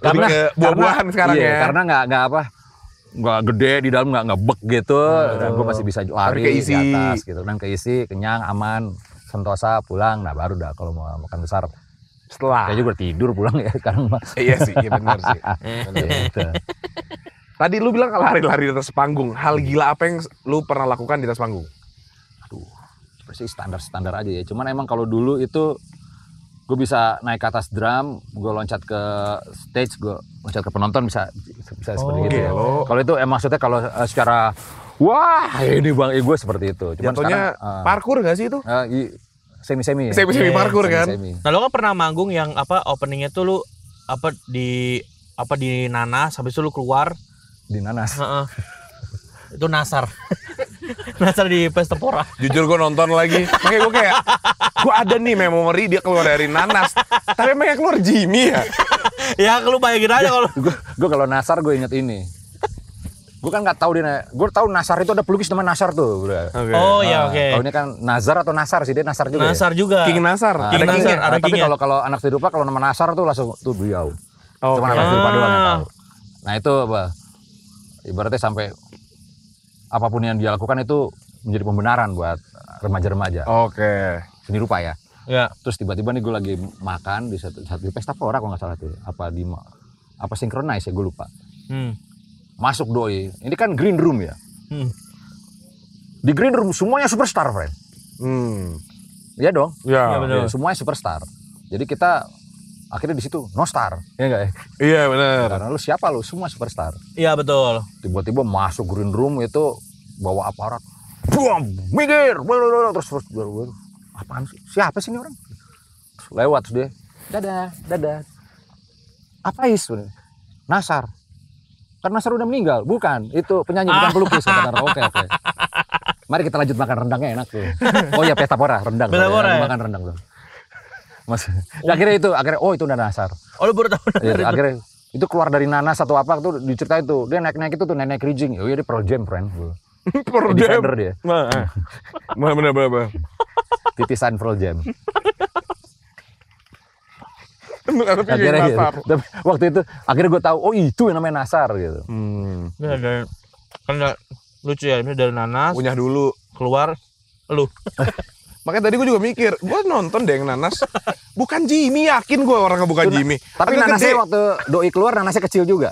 Lebih ke buah-buahan sekarang iya, ya. Karena nggak apa. nggak gede di dalam, nggak ngebek gitu, dan gue masih bisa lari keisi. di atas gitu, dan keisi, kenyang, aman, sentosa, pulang. Nah baru dah kalau mau makan besar. Setelah. Kayaknya gue tidur pulang ya sekarang mah. Iya sih, iya benar sih. Gitu. Tadi lu bilang lari-lari di atas panggung. Hal gila apa yang lu pernah lakukan di atas panggung? Aduh, seperti standar aja ya. Cuman emang kalau dulu itu gue bisa naik ke atas drum, gue loncat ke stage, gue loncat ke penonton bisa seperti gitu ya. Kalau itu maksudnya kalau secara wah ini bang, gue seperti itu. Cuman Jatuhnya sekarang parkour gak sih itu? semi ya. Semi parkour kan? Semi. Nah, lo kan pernah manggung yang openingnya tuh lu di Nanas, habis itu lu keluar Di nanas. itu Nasar. Nasar di Pestapora. Jujur gue nonton lagi. Makanya gue kayak, gue ada nih memori dia keluar dari Nanas. Tapi emang yang keluar Jimmy ya? Ya lu bayangin aja kalau Gue kalau Nasar gue inget ini. Gue kan nggak tahu dia. Gue tahu Nasar itu ada pelukis namanya Nasar tuh. Okay. Oh ya oke. Kalau ini kan Nazar atau Nasar sih, dia Nasar juga. Nasar juga. King Nasar. Nah, King ada Nasar, Kingnya. ada Tapi Kingnya. kalau anak Serupa kalau nama Nasar tuh langsung tuh beliau. Oke. Cuma anak Serupa doang yang tahu. Nah itu apa? Ibaratnya sampai apapun yang dia lakukan itu menjadi pembenaran buat remaja-remaja. Oke. Seni rupa ya. Ya. Terus tiba-tiba nih gue lagi makan di satu di Pestapora kalau nggak salah tuh. Apa Synchronize ya gue lupa. Masuk doi. Ini kan green room ya. Di green room semuanya superstar, friend. Iya dong. Ya. Iya, betul. Ya, semuanya superstar. Jadi kita akhirnya di situ no star, ya enggak ya? Iya benar. Karena lu siapa lu? Semua superstar. Iya betul. Tiba-tiba masuk green room itu bawa aparat. Buang, minggir, terus apaan sih? Siapa sih ini orang? Terus lewat terus dia, dadah. Apa is? Nasar. Kan Nasar udah meninggal, bukan? Itu penyanyi bukan pelukis. Oke. Mari kita lanjut makan rendangnya enak tuh. Oh ya Pestapora, rendang. Pestapora ya? Makan rendang tuh. Mas, akhirnya oh itu udah Nasar. Oh lu baru tahu. Ya, akhirnya itu keluar dari Nanas atau apa tuh diceritain tuh dia naik itu tuh nenek rijing. Oh iya dia Pearl Jam friend. Defender dia. Bener. Titisan Pearl Jam. Akhirnya gitu. Tapi waktu itu akhirnya gue tahu oh itu yang namanya Nasar gitu. Ya, kan lucu ya, ini dari Nanas Punya dulu. keluar lu. Makanya tadi gue juga mikir, gue nonton deh yang Nanas. Bukan Jimmy, yakin gue orangnya bukan Jimmy. Tapi Agak Nanasnya gede. waktu doi keluar Nanasnya kecil juga.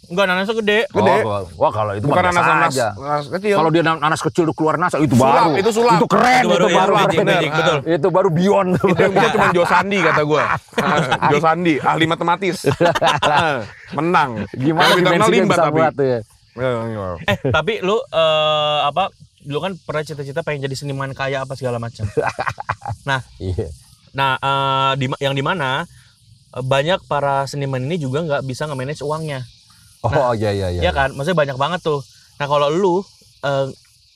Enggak, Nanasnya gede. Gede. Wah kalau itu Bukan mah biasa nanas aja. kecil. Kalau dia nanas kecil udah keluar Nasa itu Sulap, baru. itu sulap. Itu keren, Itu baru, itu ya, baru. magic, Bener. magic, betul. Itu baru beyond. Itu yang bisa cuma Jo Sandi kata gue. Jo Sandi, ahli matematis. Menang. Gimana Yang bintang dimensinya limbat bisa tapi. buat tuh ya. Tapi lu dulu kan pernah cita-cita pengen jadi seniman kaya apa segala macam. Iya. Yang dimana banyak para seniman ini juga nggak bisa nge-manage uangnya. Oh iya. Ya kan, maksudnya banyak banget tuh. Nah kalau lu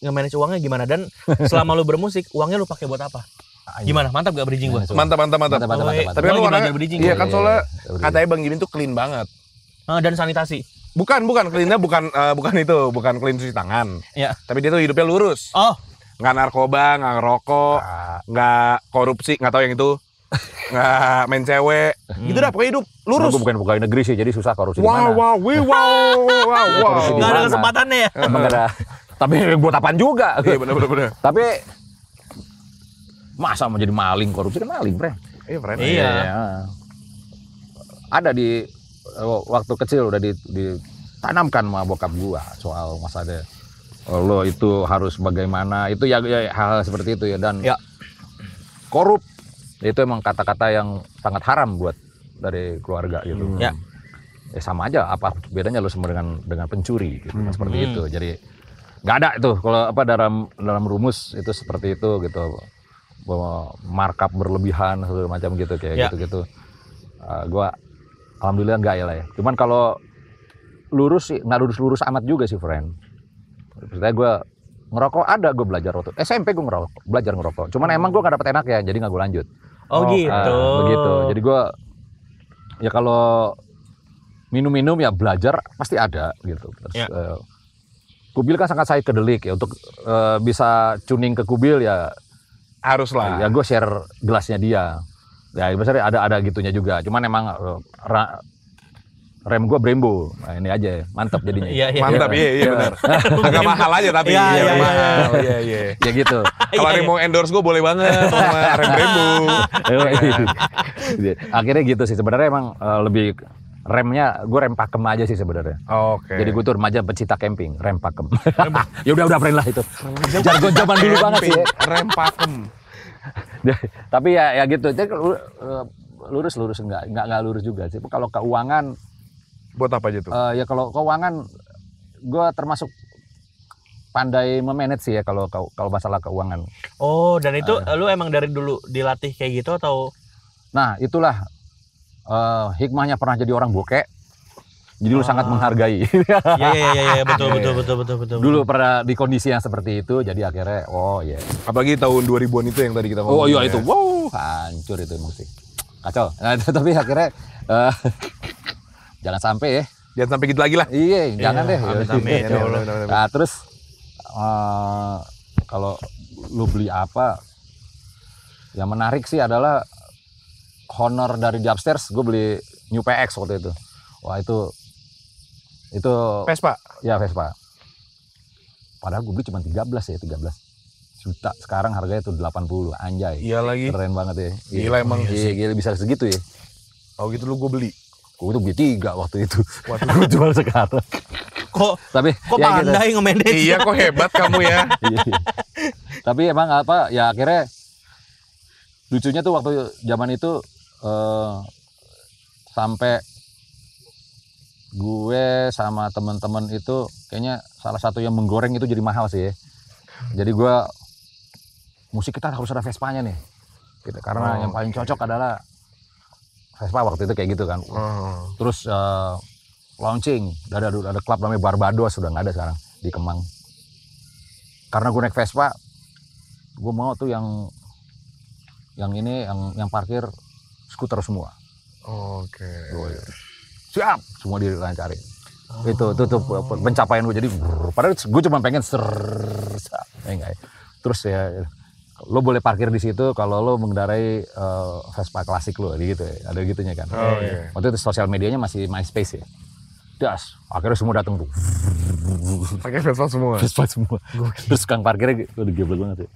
nge-manage uangnya gimana dan selama lu bermusik uangnya lu pakai buat apa? Gimana? Mantap gak bridging gua? Mantap. Mantap. Tapi kan lu Gua lagi orangnya, belajar bridging. iya kan Iya, soalnya iya. katanya Bang Jimin tuh clean banget. Dan sanitasi. Bukan cleannya bukan bukan clean cuci tangan. Ya. Tapi dia tuh hidupnya lurus. Oh, Nggak narkoba, nggak ngerokok, nggak korupsi, nggak tahu yang itu. Nggak main cewek. Gitu dah pokoknya hidup lurus. Gue bukan pegawai negeri sih, jadi susah korupsi di Wow. Korupsi di nggak ada mana? kesempatannya ya. Emang nggak ada. Tapi buat apaan juga? Iya bener. Tapi masa mau jadi maling, korupsi kan maling, bre. Iya, friend. Iya. Ada di waktu kecil udah ditanamkan sama bokap gua soal masalah lo itu harus bagaimana itu ya hal seperti itu ya dan Ya. korup itu emang kata-kata yang sangat haram buat dari keluarga gitu. Ya. Ya sama aja apa bedanya lo sama dengan pencuri gitu kan, seperti itu. Jadi nggak ada itu kalau apa dalam rumus itu seperti itu gitu. Bahwa markup berlebihan segala macam gitu kayak Ya. gitu-gitu. Gua alhamdulillah enggak ya lah ya. Cuman kalau lurus sih nggak lurus amat juga sih, friend. Maksudnya gue ngerokok ada, gue belajar waktu SMP gue belajar ngerokok. Cuman emang gue nggak dapet enak ya, jadi nggak gue lanjut. Oh gitu. Begitu. Jadi gue ya kalau minum ya belajar pasti ada gitu. Terus Ya. kubil kan sangat saya kedelik ya untuk bisa tuning ke kubil ya Harus lah. ya gue share gelasnya dia. Ya biasanya ada gitunya juga. Cuman emang rem gua Brembo. Nah, ini aja mantap jadinya. Iya. Mantap, iya benar. Agak mahal aja tapi. Iya, Iya, iya, mahal. Iya. Ya gitu. Kalau ada yang mau endorse gue boleh banget sama rem Brembo. Akhirnya gitu sih sebenarnya emang lebih remnya gue rem pakem aja sih sebenarnya. Oke. Jadi gue tuh remaja pecinta camping, rem pakem. Ya udah friend lah itu. Jargon zaman dulu banget sih. Ya. Rem pakem. Tapi ya gitu. Jadi lurus enggak lurus juga sih. Kalau keuangan Buat apa aja tuh? ya kalau keuangan gue termasuk pandai memanage sih ya kalau masalah keuangan. Oh, dan itu lu emang dari dulu dilatih kayak gitu atau? Nah, itulah hikmahnya pernah jadi orang bokek. Jadi lu sangat menghargai. Iya, betul. Dulu pernah di kondisi yang seperti itu, jadi akhirnya Apalagi tahun 2000-an itu yang tadi kita ngomong. Oh iya itu, wow, hancur itu musik. Kacau. Nah, tapi akhirnya jangan sampai ya. Jangan sampai gitu lagi lah. Iya, jangan deh. Amit-amit, ya Allah. Nah, terus kalau lu beli apa, yang menarik sih adalah Honor dari di upstairs, gue beli New PX waktu itu. Wah itu Vespa? Ya Vespa. Padahal gue beli cuma 13 juta. Sekarang harganya tuh 80, anjay. Iya lagi. Keren banget ya. Gila emang. Iya, gila bisa segitu ya. Oh gitu lu gue beli. Gue tuh beli 3 waktu itu. Waduh. Gue jual sekarang. Kok ya pandai nge-manage? Iya kok hebat kamu ya. Iya. Tapi emang apa ya akhirnya lucunya tuh waktu zaman itu sampai gue sama teman-teman itu kayaknya salah satu yang menggoreng itu jadi mahal sih ya. Jadi gue musik kita harus ada Vespanya nih gitu, karena yang paling cocok adalah Vespa waktu itu kayak gitu kan. Terus launching ada klub namanya Barbados, sudah nggak ada sekarang di Kemang. Karena gue naik Vespa, gue mau tuh yang parkir skuter semua. Oke. Siap, semua dilancarin. Itu pencapaian gue. Jadi padahal gue cuma pengen terus ya lo boleh parkir di situ kalau lo mengendarai Vespa klasik lo gitu ya. Ada gitunya kan. Iya. Waktu itu sosial medianya masih MySpace ya. Das, akhirnya semua datang tuh. Pakai Vespa semua. Vespa semua. Terus kang parkirnya udah geblek banget ya.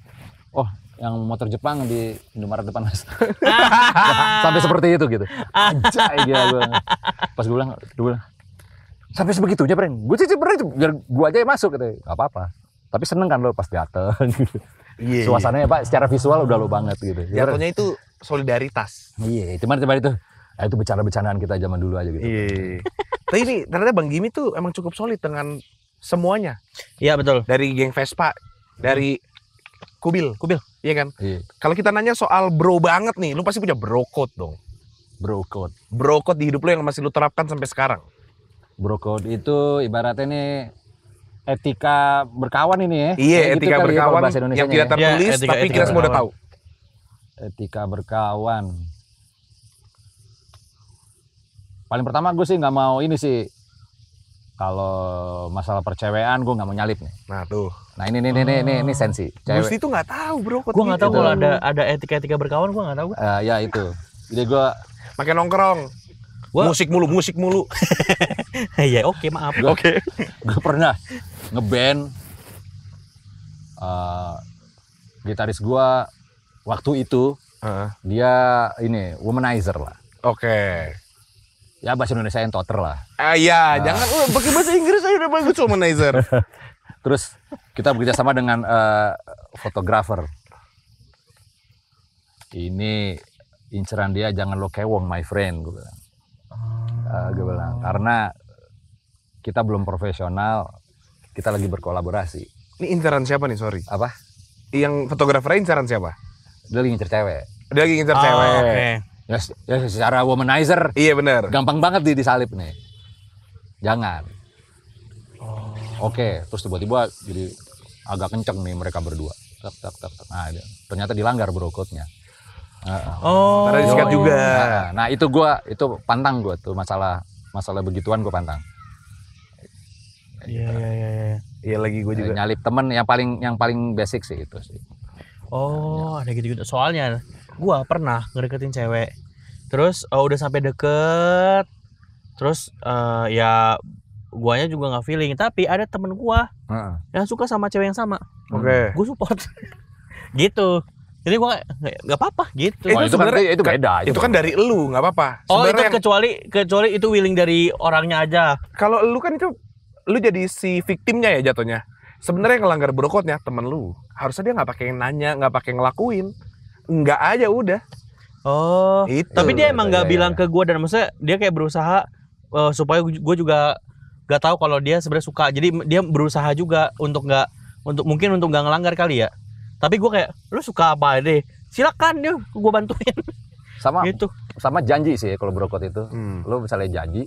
Oh, yang motor Jepang di Indomaret depan Mas. Sampai seperti itu gitu. Anjay gila gue. Pas gue bilang sampai sebegitunya, Pren. Gue sih sebenarnya biar gue aja yang masuk gitu. Gak apa-apa. Tapi seneng kan lo pas dateng gitu. Iya. Suasananya Pak secara visual udah lo banget gitu. Jatuhnya itu solidaritas. Iya, cuman itu. Ya, itu bercanda-bercandaan kita zaman dulu aja gitu. Iya. Tapi ini ternyata Bang Gimi tuh emang cukup solid dengan semuanya. Iya betul. Dari geng Vespa, dari Kubil. Iya kan? Iya. Kalau kita nanya soal bro banget nih, lu pasti punya bro code dong. Bro code. Bro code di hidup lu yang masih lu terapkan sampai sekarang. Bro code itu ibaratnya nih etika berkawan ini ya. Iya, Kayak etika kali ya berkawan kalau bahasa Indonesianya yang tidak ya. tertulis Ya, tapi etika kita semua udah berkawan. tahu. Etika berkawan. Paling pertama gue sih nggak mau ini sih. Kalau masalah percewean gue nggak mau nyalip nih. Nah tuh. Nah ini sensi. Gusti tuh nggak tahu bro code. Gue nggak tahu gitu. kalau ada etika berkawan, gue nggak tahu. Ya itu. Jadi gue Makin nongkrong. Gua- Musik mulu. Iya oke maaf. Oke. gue pernah ngeband gitaris gue waktu itu dia ini womanizer lah. Oke. Ya bahasa Indonesia yang toter lah. Iya, jangan pakai bahasa Inggris aja udah bagus womanizer. Terus kita bekerja sama dengan fotografer. Ini inceran dia jangan lo kewong my friend, gue bilang. Gue bilang karena kita belum profesional, kita lagi berkolaborasi. Ini incaran siapa nih, sorry? Apa? Yang fotografernya incaran siapa? Dia lagi ngincer cewek. Dia lagi ngincar cewek. Oke. Ya secara womanizer Iya benar. gampang banget disalip nih. Jangan. Oke, terus tiba-tiba jadi agak kenceng nih mereka berdua. Tak. Nah, ternyata dilanggar bro code-nya. Oh. Karena disikat juga. Nah, itu pantang gue tuh masalah begituan gue pantang. Iya. Iya lagi gue juga. Nyalip temen yang paling basic sih itu sih. Oh, ada gitu-gitu. Soalnya gua pernah ngedeketin cewek. Terus udah sampai deket, Terus ya guanya juga nggak feeling, tapi ada temen gua Heeh. yang suka sama cewek yang sama, Oke. gue support. Gitu. Jadi gua nggak apa-apa gitu. Oh, itu kan sebenarnya itu beda. Itu kan dari elu, nggak apa-apa. Oh itu Sebenarnya kecuali itu willing dari orangnya aja. kalau lu kan itu lu jadi si victimnya ya jatuhnya. Sebenarnya yang ngelanggar brokotnya temen lu. Harusnya dia nggak pakai nanya, nggak pakai ngelakuin. Nggak aja udah. Oh. Itu. Tapi dia emang nggak Iya, bilang iya. ke gua, dan maksudnya dia kayak berusaha supaya gua juga nggak tahu kalau dia sebenarnya suka. Jadi dia berusaha juga untuk mungkin untuk nggak ngelanggar kali ya. Tapi gua kayak, lu suka apa deh? Silakan dia, gua bantuin. sama Gitu. sama janji sih kalau brokot itu. Lu misalnya janji.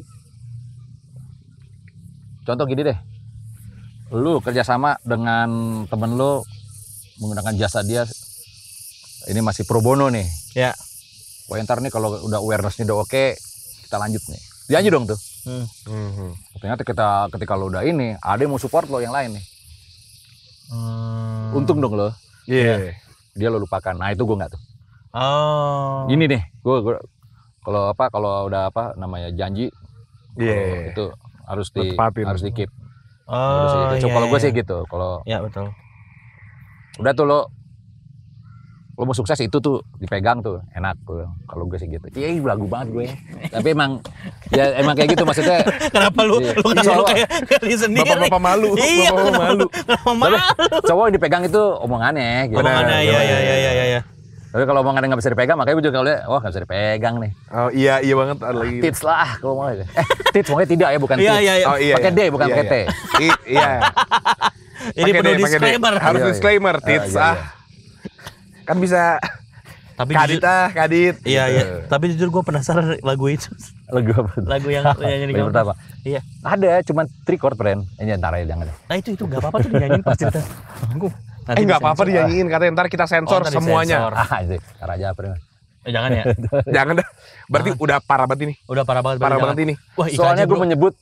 Contoh gini deh. Lu kerjasama dengan temen lu menggunakan jasa dia, ini masih pro bono nih. Ya. Wah ntar nih kalau udah awareness-nya udah oke, kita lanjut nih. Janji dong tuh. Ternyata ketika lo udah ini, ada yang mau support lo yang lain nih. Untung dong lo. Iya. Dia lo lupakan. Nah itu gue nggak tuh. Oh. Gini nih, gue kalau udah namanya janji, Iya. itu harus Tepatin. harus di keep. Oh. Gitu. Iya, Kalau gue iya. sih gitu. Kalau Ya betul. udah tuh lo mau sukses itu tuh dipegang tuh enak tuh. Kalau gue sih gitu. Iya belagu banget gue. Tapi emang kayak gitu maksudnya. Kenapa lu Iya. lu ketawa kayak kali sendiri? Bapak-bapak malu. Iya, Bapak-bapak malu. Kenapa Tapi malu? cowok yang dipegang itu omongannya gitu. Omongannya iya. Tapi kalau omongannya nggak bisa dipegang, makanya gue juga kalau lihat, wah nggak bisa dipegang nih. Oh iya banget ada lagi. Tits lah kalau mau. Tits pokoknya tidak ya, bukan Iya, tits. iya, iya. Oh iya. Pakai D bukan pakai T. Iya. Ini Pakai penuh D, pakai D. disclaimer. Harus Iya, iya. disclaimer, Ah, tits iya, ah. Kan bisa Tapi kadit jujur, kadit. iya. Tapi jujur gue penasaran lagu itu. Lagu apa? Lagu yang nyanyi Lagu pertama. Iya. Ada, cuma 3 chord friend. Ini ntar aja jangan. Nah itu enggak apa-apa tuh dinyanyiin pas cerita. Nggak apa-apa dinyanyiin, katanya ntar kita sensor ntar semuanya. disensor. Ah, sih. Ntar aja apa nih. Jangan ya. Jangan dah. Berarti udah parah banget ini. Udah parah banget. Parah jangan. banget ini. Wah, IKJ, Soalnya gue bro. menyebut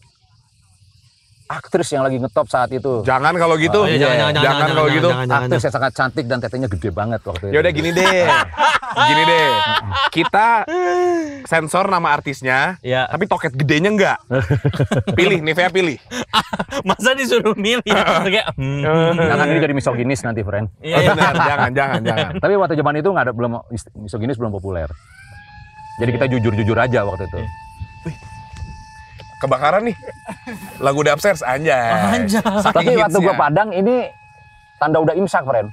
aktris yang lagi ngetop saat itu. Jangan kalau gitu. Oh, iya, Jangan kalau gitu. Aktris yang sangat cantik dan tetenya gede banget waktu itu. Ya udah gini deh. Gini deh. Kita sensor nama artisnya, Ya. tapi toket gedenya enggak. Pilih, Nivea pilih. Masa disuruh milih? Kayak Jangan ini jadi misoginis nanti, friend. Iya, Oh, iya. benar, jangan. Tapi waktu zaman itu nggak ada, belum misoginis belum populer. Jadi kita jujur-jujur aja waktu itu. Kebakaran nih. Lagu The Upstairs anjay. Anjay. Saking Tapi waktu hitsnya. gua Padang ini tanda udah imsak, friend.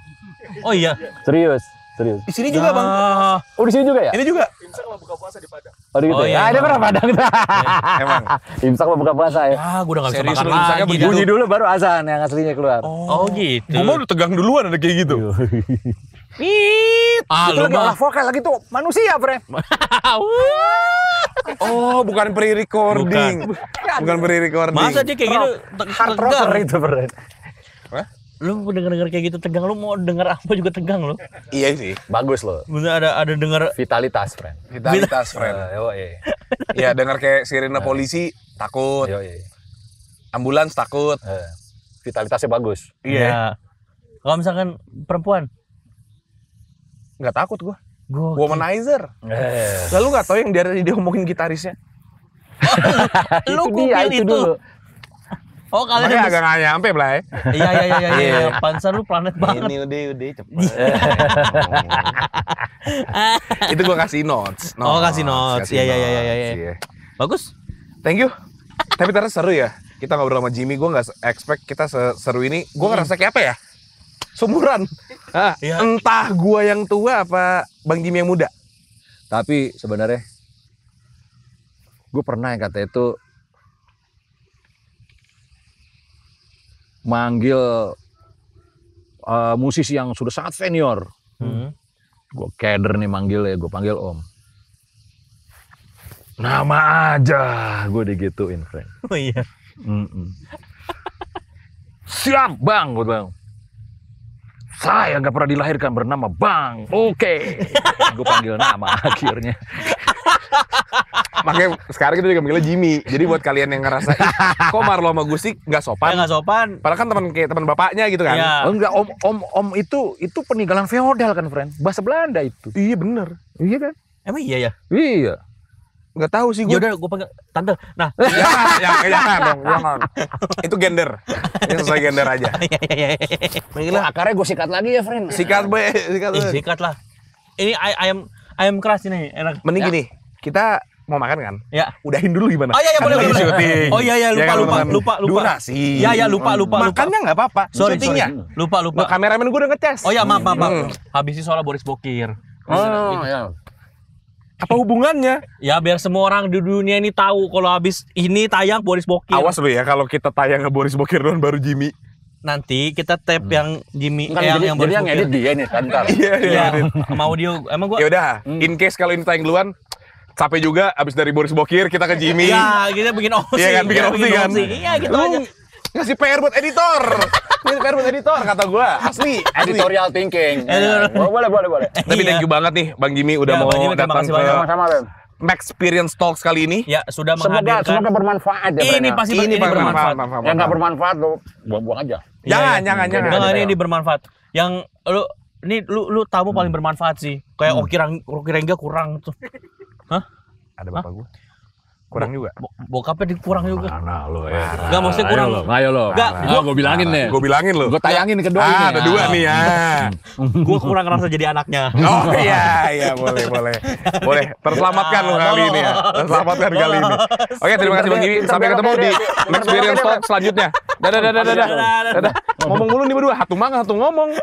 Oh iya. Serius. Di sini juga, Bang. Oh di sini juga ya? Ini juga. Imsak sama buka puasa di Padang. Oh di gitu. Oh, ya? iya, Ah, dia emang. pernah Padang. Emang. Imsak mau buka puasa ya. Ah, gue udah gak bisa Serius makan lu, imsaknya lagi. begitu? Bunyi dulu baru azan yang aslinya keluar. Oh gitu. Gua mah udah tegang duluan ada kayak gitu. Ah, Itu lu lagi olah mah. vokal lagi tuh manusia, friend. Oh, bukan pre-recording. Bukan pre-recording. Masa dia kayak gitu Hard rocker tegang? itu, friend. Lu denger kayak gitu tegang, lu mau denger apa juga tegang lu. Iya sih. Bagus loh. Bener ada denger. Vitalitas, friend. Vitalitas, friend. Iya, dengar kayak sirine polisi takut. Ambulans takut. Vitalitasnya bagus. Iya. Kalau misalkan perempuan, Nggak takut gua. gue Womanizer. Lalu nggak tahu yang dia ngomongin gitarisnya. lu Itu dia, kupil itu dulu. Oh kalian Makanya habis- agak nggak nyampe, Blay. Iya. Pansan lu planet banget. udah cepet. Itu gua kasih notes. Oh, kasih notes. Kasih Iya. notes, iya. Bagus. Thank you. Tapi ternyata seru ya. Kita ngobrol sama Jimmy, gua nggak expect kita seru ini. Gua ngerasa kayak apa ya? Sumuran. Iya. Entah gua yang tua apa Bang Jimmy yang muda. Tapi sebenarnya gue pernah yang kata itu manggil musisi yang sudah sangat senior. Gue keder nih manggil ya, gue panggil Om. Nama aja gue digituin, friend. Oh iya. Siap bang, gue bilang. Saya nggak pernah dilahirkan bernama Bang. Oke. Gue panggil nama akhirnya. Makanya sekarang kita juga manggilnya Jimmy. Jadi buat kalian yang ngerasa "Ih, kok Marlo sama Gusik nggak sopan?" Nggak sopan. Padahal kan teman bapaknya gitu kan. Iya. Oh, enggak, om itu peninggalan feodal kan, friend. Bahasa Belanda itu. Iya bener. Iya kan? Emang iya ya? Iya. Nggak tahu sih Ya gue. udah gue panggil tante. Nah, Jangan dong, jangan. Itu gender. Itu sesuai gender aja. Wah, akarnya gue sikat lagi ya, friend. Sikat be, sikat be. sikat lah. Ini ayam keras ini enak. Mending gini, kita mau makan kan? Ya. Udahin dulu gimana? Oh iya Kan boleh lagi boleh. syuting. Oh iya Ya kan, lupa. Durasi. Ya lupa. Makannya nggak apa-apa. Sorry. Syutingnya. Lupa. Nah, kameramen gue udah ngetes. Oh ya maaf. Habis ini soalnya Boris Bokir. Oh, ya. Apa hubungannya? Ya biar semua orang di dunia ini tahu kalau habis ini tayang Boris Bokir. Awas lu ya kalau kita tayang ke Boris Bokir doang baru Jimmy. Nanti kita tap yang Jimmy Enggak, yang jadi Boris yang Bokir. edit dia nih kan. Ntar. Iya. Mau dia emang gua Ya udah, in case kalau ini tayang duluan, capek juga abis dari Boris Bokir kita ke Jimmy. Ya, kita bikin opsi. Iya kan, bikin opsi kan. Iya, gitu Lu aja. ngasih PR buat editor. Ngasih PR buat editor kata gua. Asli. Editorial thinking. Ya, boleh. Tapi Iya. thank you banget nih Bang Jimmy udah Ya, mau Bang Jimmy, terima datang kasih ke banyak. Sama-sama, Bem. Experience Talks kali ini. Ya, sudah Semoga menghadirkan. bermanfaat ya, Ini Bren, ya. pasti ini bermanfaat. Yang nggak bermanfaat lo buang-buang aja. Jangan. Enggak, ini bermanfaat. Yang lu tamu paling bermanfaat sih. Kayak Okirengga kurang tuh. Hah? Ada bapak gua. Kurang juga. Bokapnya kurang juga. Mana lo ya? Enggak maksudnya kurang. Ayo lo. Enggak, Gue bilangin nih. Gue bilangin lo. Gue tayangin kedua ini. Ada dua nih ya. Gua kurang ngerasa jadi anaknya. Oh iya boleh. Terselamatkan lo kali ini ya. Terselamatkan kali ini. Oke, terima kasih Bang Jimmy. Sampai ketemu di Experience Talk selanjutnya. Dadah. Ngomong mulu nih berdua. Hatu ngomong.